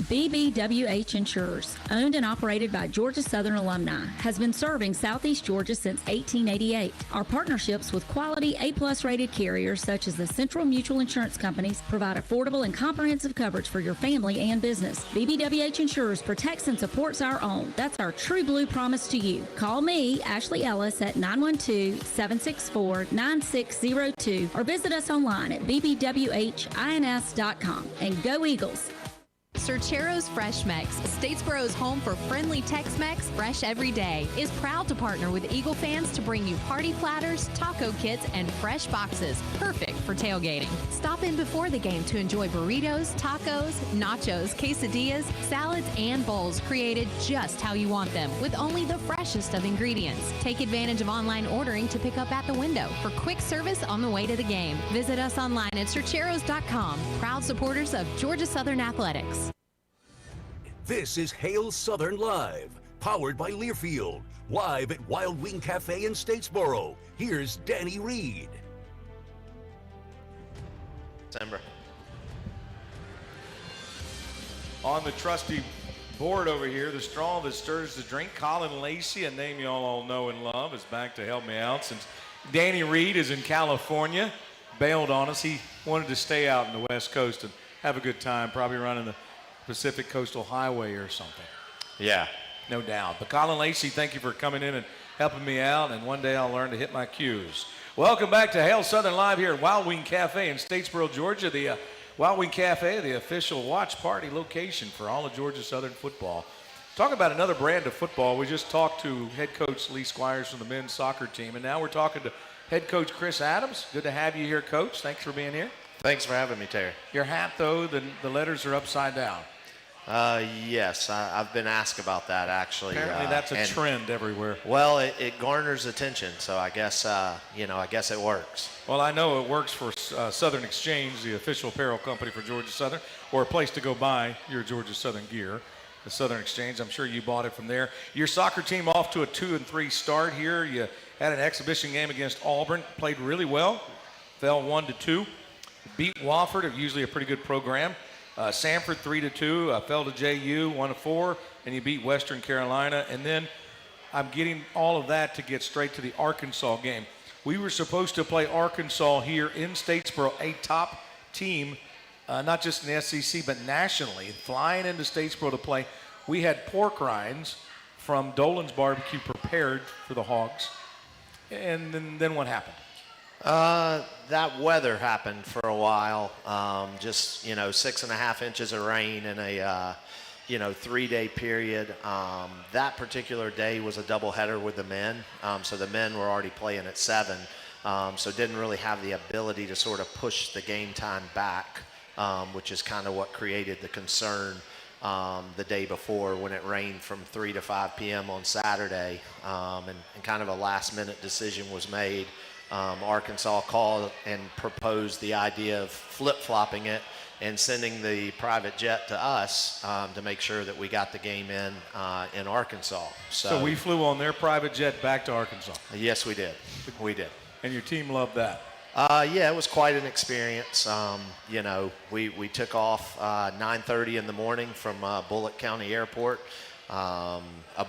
BBWH Insurers, owned and operated by Georgia Southern alumni, has been serving Southeast Georgia since 1888. Our partnerships with quality A+ rated carriers such as the Central Mutual Insurance Companies provide affordable and comprehensive coverage for your family and business. BBWH Insurers protects and supports our own. That's our true blue promise to you. Call me, Ashley Ellis, at 912-764-9602 or visit us online at bbwhins.com. And go Eagles! Cerchero's Fresh Mex, Statesboro's home for friendly Tex-Mex, fresh every day, is proud to partner with Eagle fans to bring you party platters, taco kits, and fresh boxes, perfect for tailgating. Stop in before the game to enjoy burritos, tacos, nachos, quesadillas, salads, and bowls created just how you want them, with only the freshest of ingredients. Take advantage of online ordering to pick up at the window for quick service on the way to the game. Visit us online at Cercheros.com, proud supporters of Georgia Southern Athletics. This is Hail Southern Live, powered by Learfield, live at Wild Wing Cafe in Statesboro. Here's Danny Reed. December. On the trusty board over here, the straw that stirs the drink, Colin Lacey, a name you all know and love, is back to help me out since Danny Reed is in California, bailed on us. He wanted to stay out in the West Coast and have a good time, probably running the Pacific Coastal Highway or something. Yeah. No doubt. But Colin Lacey, thank you for coming in and helping me out, and one day I'll learn to hit my cues. Welcome back to Hail Southern Live here at Wild Wing Cafe in Statesboro, Georgia. The Wild Wing Cafe, the official watch party location for all of Georgia Southern football. Talk about another brand of football. We just talked to head coach Lee Squires from the men's soccer team, and now we're talking to head coach Chris Adams. Good to have you here, Coach. Thanks for being here. Thanks for having me, Terry. Your hat, though, the letters are upside down. Yes, I've been asked about that, actually. Apparently that's a trend everywhere. Well, it garners attention, so I guess, I guess it works. Well, I know it works for Southern Exchange, the official apparel company for Georgia Southern, or a place to go buy your Georgia Southern gear. The Southern Exchange, I'm sure you bought it from there. Your soccer team off to a 2-3 start here. You had an exhibition game against Auburn, played really well, fell 1-2. Beat Wofford, usually a pretty good program. Sanford 3-2, fell to JU 1-4, and you beat Western Carolina. And then I'm getting all of that to get straight to the Arkansas game. We were supposed to play Arkansas here in Statesboro, a top team, not just in the SEC, but nationally, flying into Statesboro to play. We had pork rinds from Dolan's Barbecue prepared for the Hogs. And then what happened? That weather happened for a while. Just 6.5 inches of rain in a 3-day period. That particular day was a doubleheader with the men, so the men were already playing at 7, so didn't really have the ability to sort of push the game time back, which is kind of what created the concern the day before when it rained from 3 to 5 p.m. on Saturday, and kind of a last-minute decision was made. Arkansas called and proposed the idea of flip-flopping it and sending the private jet to us to make sure that we got the game in Arkansas. So we flew on their private jet back to Arkansas? Yes, we did. We did. And your team loved that? Yeah, it was quite an experience. We took off 9:30 in the morning from Bullitt County Airport. A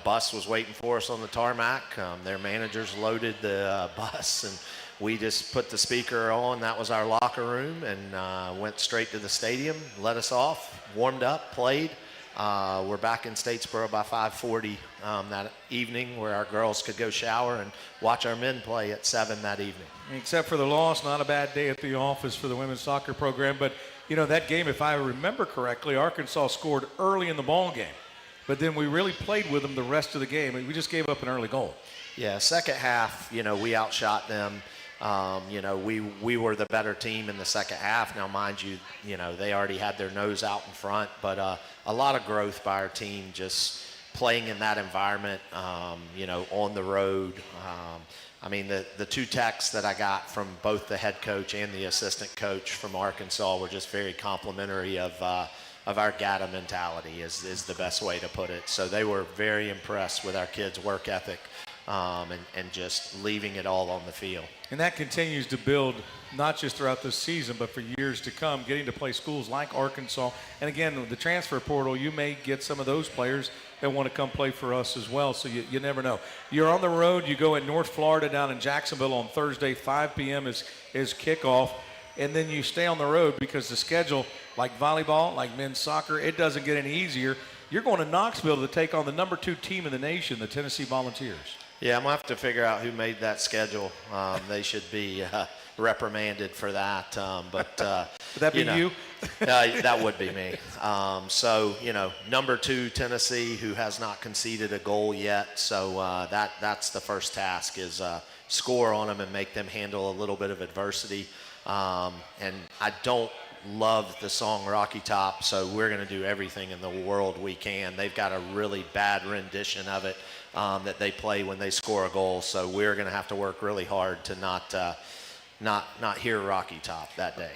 bus was waiting for us on the tarmac. Their managers loaded the bus, and we just put the speaker on. That was our locker room, and went straight to the stadium, let us off, warmed up, played. We're back in Statesboro by 5:40 that evening, where our girls could go shower and watch our men play at 7 that evening. Except for the loss, not a bad day at the office for the women's soccer program. But, you know, that game, if I remember correctly, Arkansas scored early in the ball game. But then we really played with them the rest of the game. We just gave up an early goal. Yeah, second half, you know, we outshot them. You know, we were the better team in the second half. Now, mind you, you know, they already had their nose out in front. But a lot of growth by our team just playing in that environment, you know, on the road. I mean, the two texts that I got from both the head coach and the assistant coach from Arkansas were just very complimentary of our GATA mentality is the best way to put it. So they were very impressed with our kids' work ethic and just leaving it all on the field. And that continues to build not just throughout this season, but for years to come, getting to play schools like Arkansas. And again, with the transfer portal, you may get some of those players that want to come play for us as well, so you never know. You're on the road. You go in North Florida down in Jacksonville on Thursday, 5 p.m. is kickoff. And then you stay on the road because the schedule, like volleyball, like men's soccer, it doesn't get any easier. You're going to Knoxville to take on the number 2 team in the nation, the Tennessee Volunteers. Yeah, I'm going to have to figure out who made that schedule. They should be reprimanded for that. But would that be you? That would be me. So, you know, number 2 Tennessee, who has not conceded a goal yet. So that's the first task, is score on them and make them handle a little bit of adversity. And I don't love the song Rocky Top, so we're going to do everything in the world we can. They've got a really bad rendition of it that they play when they score a goal, so we're going to have to work really hard to not hear Rocky Top that day.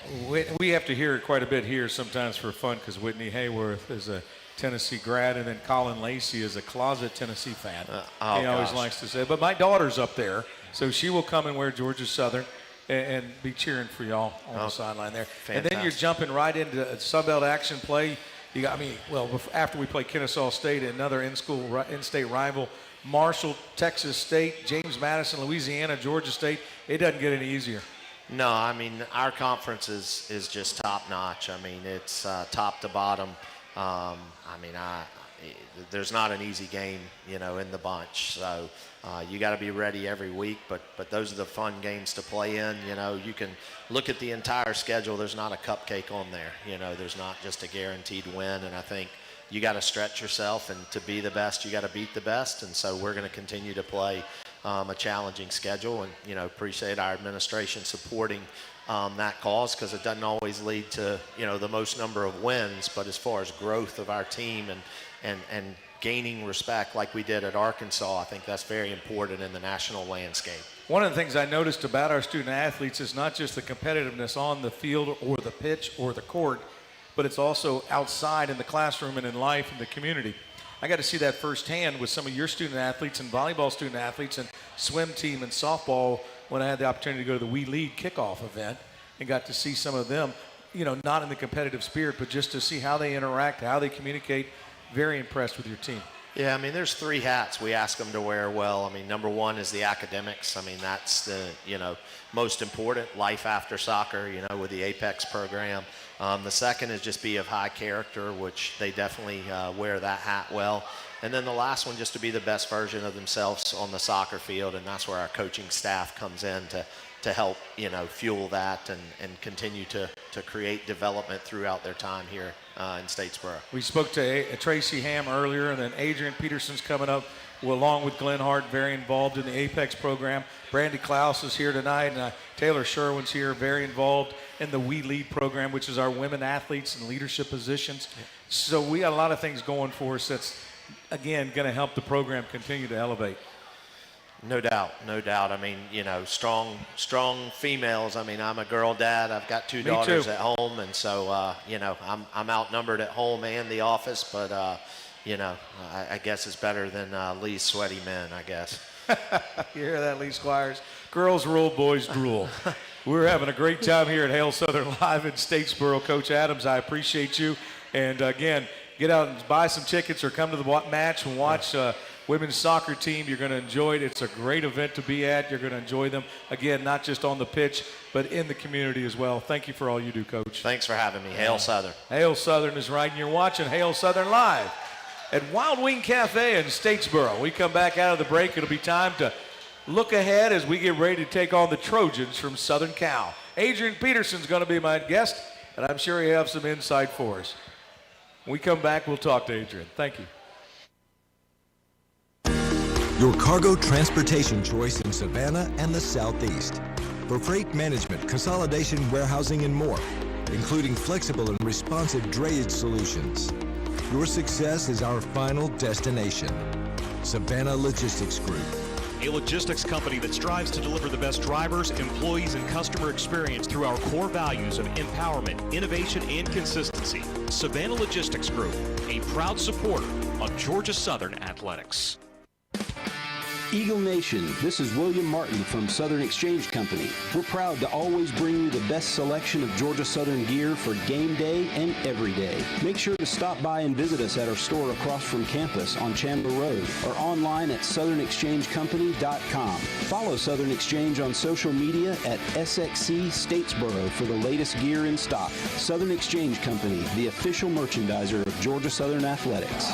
We have to hear it quite a bit here sometimes for fun, because Whitney Hayworth is a Tennessee grad, and then Colin Lacey is a closet Tennessee fan. He always likes to say, but my daughter's up there, so she will come and wear Georgia Southern and be cheering for y'all on the sideline there. Fantastic. And then you're jumping right into Sunbelt action play. You got, after we play Kennesaw State, another in-state rival, Marshall, Texas State, James Madison, Louisiana, Georgia State. It doesn't get any easier. No, I mean, our conference is just top-notch. I mean, it's top to bottom. There's not an easy game, you know, in the bunch. So you got to be ready every week. But those are the fun games to play in. You know, you can look at the entire schedule. There's not a cupcake on there. You know, there's not just a guaranteed win. And I think you got to stretch yourself, and to be the best, you got to beat the best. And so we're going to continue to play a challenging schedule, and, you know, appreciate our administration supporting that cause, because it doesn't always lead to, you know, the most number of wins, but as far as growth of our team and gaining respect like we did at Arkansas, I think that's very important in the national landscape. One of the things I noticed about our student athletes is not just the competitiveness on the field or the pitch or the court, but it's also outside in the classroom and in life and the community. I got to see that firsthand with some of your student athletes and volleyball student athletes and swim team and softball when I had the opportunity to go to the We Lead kickoff event and got to see some of them, you know, not in the competitive spirit, but just to see how they interact, how they communicate. Very impressed with your team. Yeah, I mean, there's 3 hats we ask them to wear well. I mean, number 1 is the academics. I mean, that's the, you know, most important, life after soccer, you know, with the Apex program. The second is just be of high character, which they definitely wear that hat well. And then the last one, just to be the best version of themselves on the soccer field, and that's where our coaching staff comes in to help, you know, fuel that and continue to create development throughout their time here in Statesboro. We spoke to Tracy Ham earlier, and then Adrian Peterson's coming up, along with Glenn Hart, very involved in the Apex program. Brandy Klaus is here tonight, and Taylor Sherwin's here, very involved in the We Lead program, which is our women athletes in leadership positions. So we got a lot of things going for us that's, again, going to help the program continue to elevate. No doubt, no doubt. I mean, you know, strong females. I mean, I'm a girl dad. I've got 2 daughters at home, and so you know, I'm outnumbered at home and the office. But you know, I guess it's better than Lee's sweaty men, I guess. You hear that, Lee Squires? Girls rule, boys drool. We're having a great time here at Hail Southern Live in Statesboro. Coach Adams, I appreciate you. And again, get out and buy some tickets or come to the match and watch women's soccer team. You're going to enjoy it. It's a great event to be at. You're going to enjoy them, again, not just on the pitch, but in the community as well. Thank you for all you do, Coach. Thanks for having me. Hail Southern. Hail Southern is right, and you're watching Hail Southern live at Wild Wing Cafe in Statesboro. We come back out of the break. It'll be time to look ahead as we get ready to take on the Trojans from Southern Cal. Adrian Peterson's going to be my guest, and I'm sure he'll have some insight for us. When we come back, we'll talk to Adrian. Thank you. Your cargo transportation choice in Savannah and the Southeast. For freight management, consolidation, warehousing, and more, including flexible and responsive drayage solutions. Your success is our final destination. Savannah Logistics Group. A logistics company that strives to deliver the best drivers, employees, and customer experience through our core values of empowerment, innovation, and consistency. Savannah Logistics Group, a proud supporter of Georgia Southern Athletics. Eagle Nation, this is William Martin from Southern Exchange Company. We're proud to always bring you the best selection of Georgia Southern gear for game day and every day. Make sure to stop by and visit us at our store across from campus on Chandler Road or online at southernexchangecompany.com. Follow Southern Exchange on social media at SXC Statesboro for the latest gear in stock. Southern Exchange Company, the official merchandiser of Georgia Southern Athletics.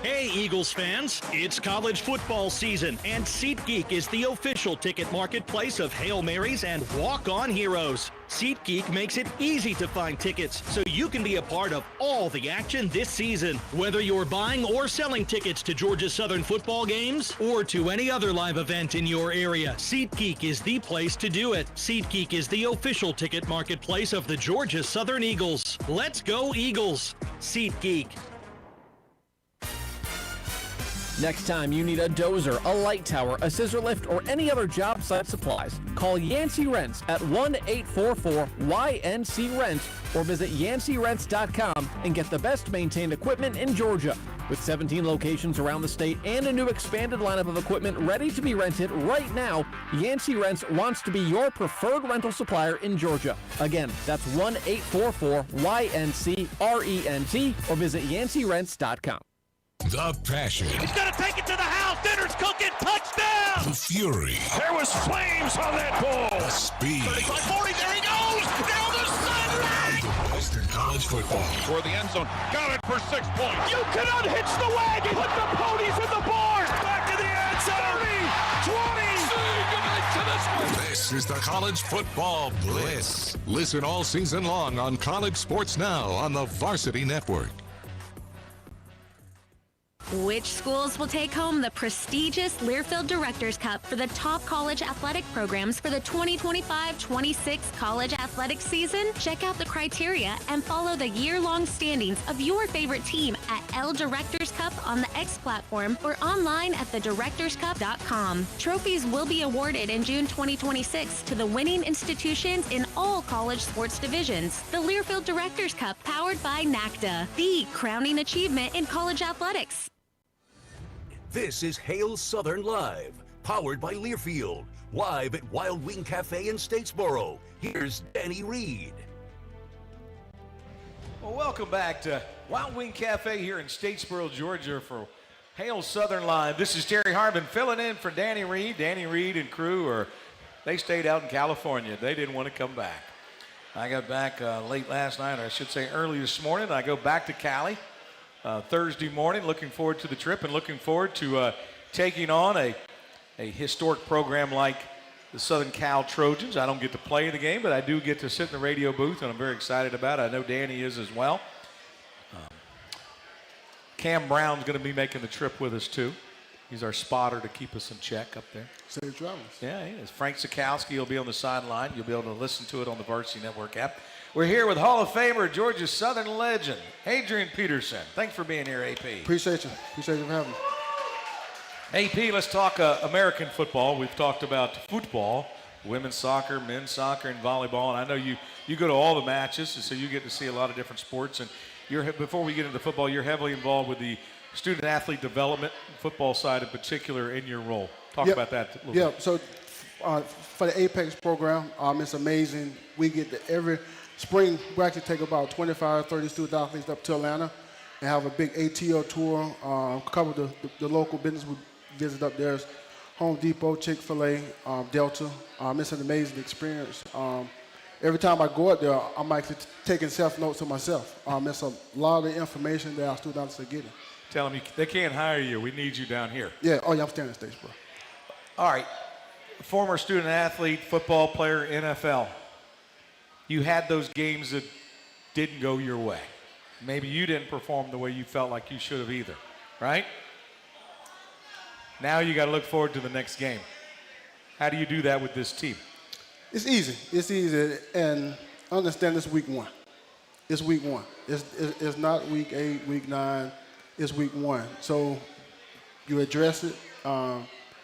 Hey Eagles fans, it's college football season and SeatGeek is the official ticket marketplace of Hail Marys and walk-on heroes. SeatGeek makes it easy to find tickets so you can be a part of all the action this season. Whether you're buying or selling tickets to Georgia Southern football games or to any other live event in your area, SeatGeek is the place to do it. SeatGeek is the official ticket marketplace of the Georgia Southern Eagles. Let's go Eagles! SeatGeek. Next time you need a dozer, a light tower, a scissor lift, or any other job site supplies, call Yancey Rents at 1-844-YNC-RENT or visit YanceyRents.com and get the best maintained equipment in Georgia. With 17 locations around the state and a new expanded lineup of equipment ready to be rented right now, Yancey Rents wants to be your preferred rental supplier in Georgia. Again, that's 1-844-YNC-RENT or visit YanceyRents.com. The passion. He's gonna take it to the house. Dinner's cooking. Touchdown. The fury. There was flames on that ball. The speed. 35-40. There he goes. Down the sideline. Western College football. For the end zone. Got it for 6 points. You can unhitch the wagon. Put the ponies in the barn. Back to the end zone. 30, 20. This is the College Football Blitz. Listen all season long on College Sports Now on the Varsity Network. Which schools will take home the prestigious Learfield Directors Cup for the top college athletic programs for the 2025-26 college athletics season? Check out the criteria and follow the year-long standings of your favorite team at L Directors Cup on the X platform or online at thedirectorscup.com. Trophies will be awarded in June 2026 to the winning institutions in all college sports divisions. The Learfield Directors Cup, powered by NACDA, the crowning achievement in college athletics. This is Hail Southern Live, powered by Learfield, live at Wild Wing Cafe in Statesboro. Here's Danny Reed. Well, welcome back to Wild Wing Cafe here in Statesboro, Georgia for Hail Southern Live. This is Terry Harvin filling in for Danny Reed. Danny Reed and crew, they stayed out in California. They didn't want to come back. I got back late last night, or I should say early this morning. I go back to Cali. Thursday morning, looking forward to the trip and looking forward to taking on a historic program like the Southern Cal Trojans. I don't get to play the game, but I do get to sit in the radio booth, and I'm very excited about it. I know Danny is as well. Cam Brown's going to be making the trip with us, too. He's our spotter to keep us in check up there. Safe travels. Yeah, he is. Frank Sikowski will be on the sideline. You'll be able to listen to it on the Varsity Network app. We're here with Hall of Famer, Georgia Southern legend, Adrian Peterson. Thanks for being here, AP. Appreciate you. Appreciate you for having me. AP, let's talk American football. We've talked about football, women's soccer, men's soccer, and volleyball. And I know you go to all the matches, so you get to see a lot of different sports. And before we get into football, you're heavily involved with the student-athlete development, football side in particular, in your role. Talk about that a little bit. So for the Apex program, it's amazing. We get every spring, we actually take about 25, 30 student athletes up to Atlanta. and have a big ATL tour, cover the local business we visit up there. Home Depot, Chick-fil-A, Delta. It's an amazing experience. Every time I go up there, I'm actually taking self-notes of myself. It's a lot of information that our students are getting. Tell them they can't hire you. We need you down here. Yeah, oh yeah, I'm standing stage, bro. All right, former student athlete, football player, NFL. You had those games that didn't go your way. Maybe you didn't perform the way you felt like you should have either, right? Now you got to look forward to the next game. How do you do that with this team? It's easy. It's easy, and understand it's week one. It's week one. It's not week 8, week 9. It's week one. So you address it.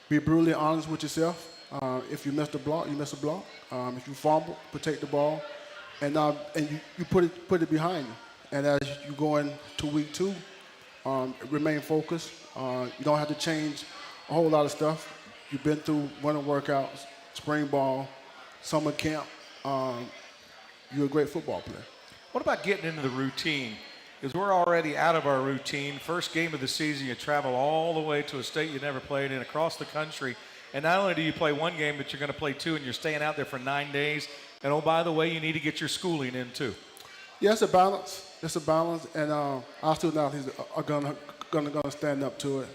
Be brutally honest with yourself. If you miss the block, you miss a block. If you fumble, protect the ball, and you put it behind you. And as you go into week 2, remain focused. You don't have to change a whole lot of stuff. You've been through winter workouts, spring ball, summer camp. You're a great football player. What about getting into the routine? Because we're already out of our routine. First game of the season, you travel all the way to a state you never played in, across the country. And not only do you play one game, but you're going to play 2, and you're staying out there for 9 days. And oh, by the way, you need to get your schooling in too. Yeah, it's a balance. It's a balance, and our student athletes are gonna stand up to it.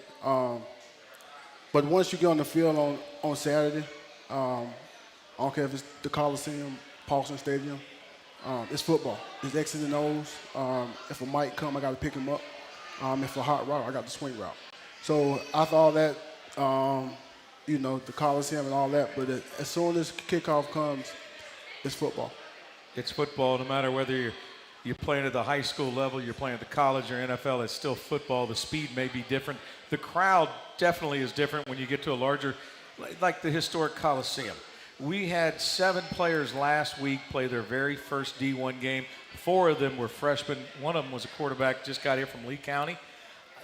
But once you get on the field on Saturday, I don't care if it's the Coliseum, Paulson Stadium, it's football. It's X's and O's. If a mic come, I got to pick him up. If a hot route, I got the swing route. So after all that, the Coliseum and all that, but as soon as kickoff comes, it's football. It's football, no matter whether you're playing at the high school level, you're playing at the college or NFL, it's still football. The speed may be different. The crowd definitely is different when you get to a larger, like the historic Coliseum. We had 7 players last week play their very first D1 game. 4 of them were freshmen. One of them was a quarterback, just got here from Lee County.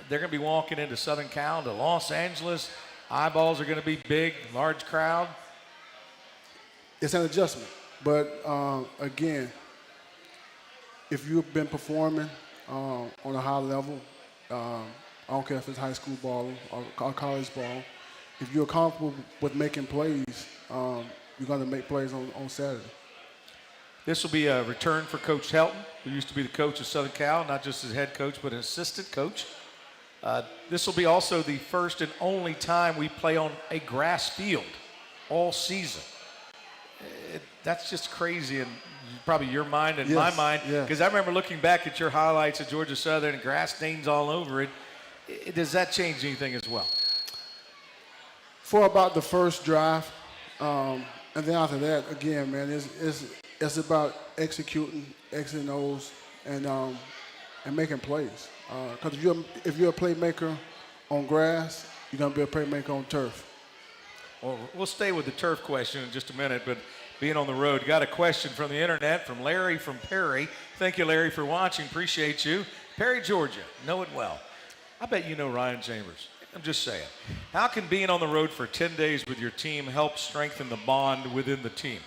They're going to be walking into Southern Cal, to Los Angeles. Eyeballs are going to be big, large crowd. It's an adjustment. But again, if you've been performing on a high level, I don't care if it's high school ball or college ball, if you're comfortable with making plays, you're going to make plays on Saturday. This will be a return for Coach Helton, who used to be the coach of Southern Cal, not just as head coach, but an assistant coach. This will be also the first and only time we play on a grass field all season. That's just crazy in probably your mind and my mind, because I remember looking back at your highlights at Georgia Southern and grass stains all over it. Does that change anything as well? For about the first drive, and then after that, again, man, it's about executing X and O's and making plays. Because if you're a playmaker on grass, you're gonna be a playmaker on turf. Well, we'll stay with the turf question in just a minute, but being on the road, got a question from the internet from Larry from Perry. Thank you, Larry, for watching. Appreciate you. Perry, Georgia. Know it well. I bet you know Ryan Chambers. I'm just saying. How can being on the road for 10 days with your team help strengthen the bond within the team?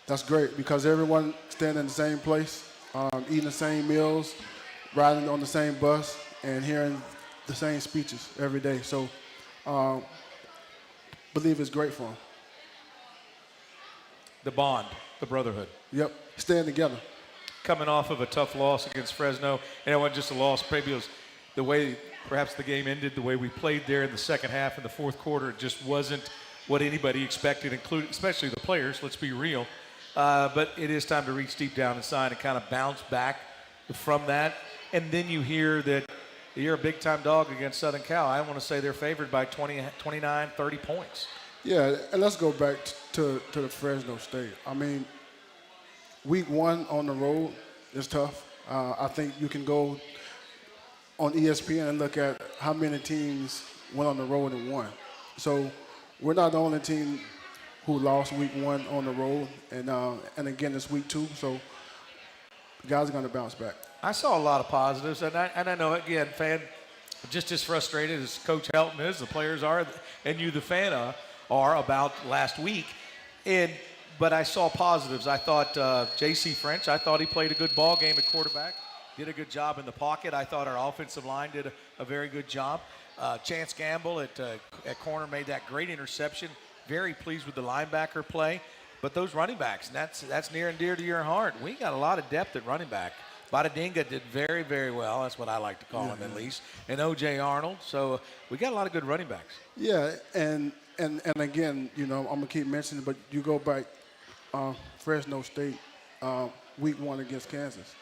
That's great because everyone standing in the same place, eating the same meals, riding on the same bus, and hearing the same speeches every day. So, believe it's great for them. The bond, the brotherhood. Yep, staying together. Coming off of a tough loss against Fresno, and it wasn't just a loss, maybe it was the way perhaps the game ended, the way we played there in the second half in the fourth quarter. It just wasn't what anybody expected, including especially the players, let's be real. But it is time to reach deep down inside and kind of bounce back from that. And then you hear that you're a big-time dog against Southern Cal. I want to say they're favored by 20, 29, 30 points. Yeah, and let's go back to the Fresno State. I mean, week 1 on the road is tough. I think you can go on ESPN and look at how many teams went on the road and won. So we're not the only team who lost week 1 on the road, and again, it's week 2, so the guys are going to bounce back. I saw a lot of positives, and I know, again, fan, just as frustrated as Coach Helton is, the players are, and you, the fan, are about last week. But I saw positives. I thought J.C. French, I thought he played a good ball game at quarterback. did a good job in the pocket. I thought our offensive line did a very good job. Chance Gamble at corner made that great interception. Very pleased with the linebacker play. But those running backs, and that's near and dear to your heart. We got a lot of depth at running back. Badadinga did very, very well. That's what I like to call him, at least. And O.J. Arnold. So we got a lot of good running backs. Yeah, and again, I'm going to keep mentioning, but you go back Fresno State, week 1 against Kansas.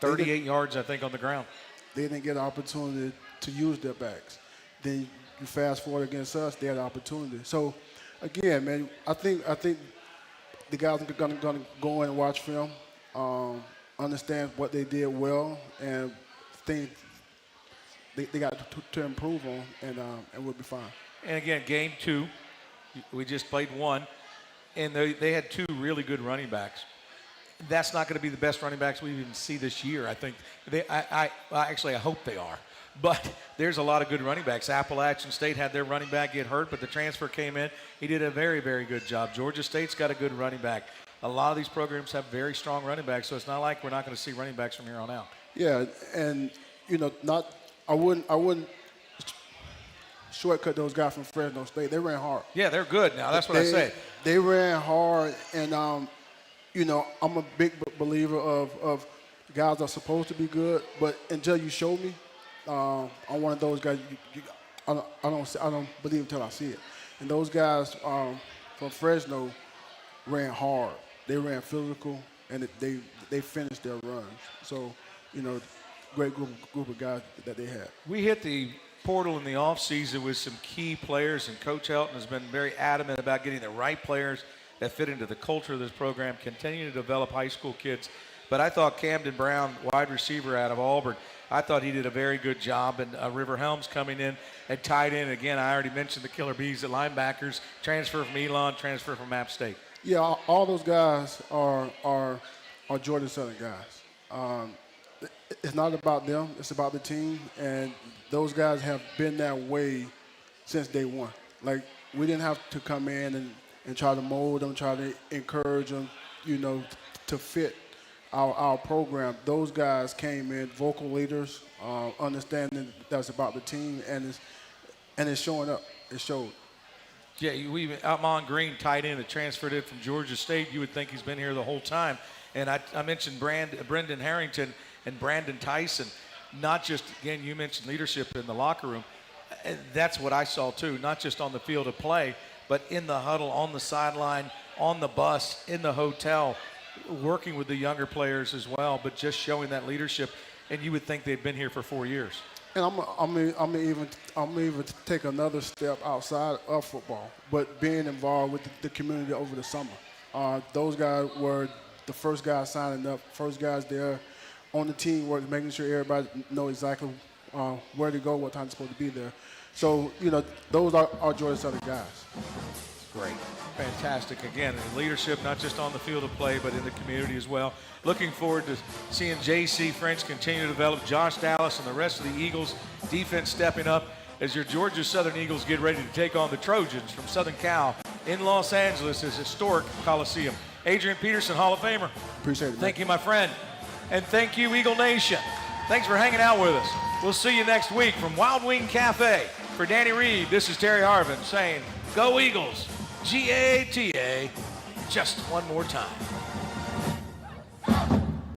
38 yards, I think, on the ground. They didn't get an opportunity to use their backs. Then you fast forward against us, they had an opportunity. So, again, man, I think the guys are going to go in and watch film, understand what they did well, and things they got to improve on, and we'll be fine. And again, game 2, we just played 1, and they had 2 really good running backs. That's not going to be the best running backs we even see this year. I think I hope they are. But there's a lot of good running backs. Appalachian State had their running back get hurt, but the transfer came in. He did a very, very good job. Georgia State's got a good running back. A lot of these programs have very strong running backs, so it's not like we're not going to see running backs from here on out. Yeah, and I wouldn't shortcut those guys from Fresno State. They ran hard. Yeah, they're good now. That's what I say. They ran hard, and I'm a big believer of guys are supposed to be good, but until you show me, I'm one of those guys. I don't believe until I see it. And those guys from Fresno ran hard. They ran physical, and they finished their runs. So, great group of guys that they had. We hit the portal in the offseason with some key players, and Coach Helton has been very adamant about getting the right players that fit into the culture of this program, continue to develop high school kids. But I thought Camden Brown, wide receiver out of Auburn, I thought he did a very good job. And River Helms coming in at tight end. Again, I already mentioned the Killer Bees at linebackers, transfer from Elon, transfer from App State. Yeah, all those guys are Georgia Southern guys. It's not about them, it's about the team. And those guys have been that way since day one. Like, we didn't have to come in and try to mold them, try to encourage them, to fit our program. Those guys came in, vocal leaders, understanding that's about the team, and it's showing up. It showed. Yeah, Amon Green, tight end, that transferred in from Georgia State. You would think he's been here the whole time. And I mentioned Brendan Harrington and Brandon Tyson. Not just, again, you mentioned leadership in the locker room. That's what I saw too, not just on the field of play, but in the huddle, on the sideline, on the bus, in the hotel, working with the younger players as well, but just showing that leadership. And you would think they'd been here for 4 years. And I'm even take another step outside of football, but being involved with the community over the summer. Those guys were the first guys signing up, first guys there on the team work, making sure everybody know exactly where to go, what time they're supposed to be there. So, those are Georgia Southern guys. Great. Fantastic. Again, leadership not just on the field of play, but in the community as well. Looking forward to seeing J.C. French continue to develop, Josh Dallas and the rest of the Eagles defense stepping up as your Georgia Southern Eagles get ready to take on the Trojans from Southern Cal in Los Angeles' historic Coliseum. Adrian Peterson, Hall of Famer. Appreciate it. Thank you, my friend. And thank you, Eagle Nation. Thanks for hanging out with us. We'll see you next week from Wild Wing Cafe. For Danny Reed, this is Terry Harvin saying, go Eagles, G-A-T-A, just one more time.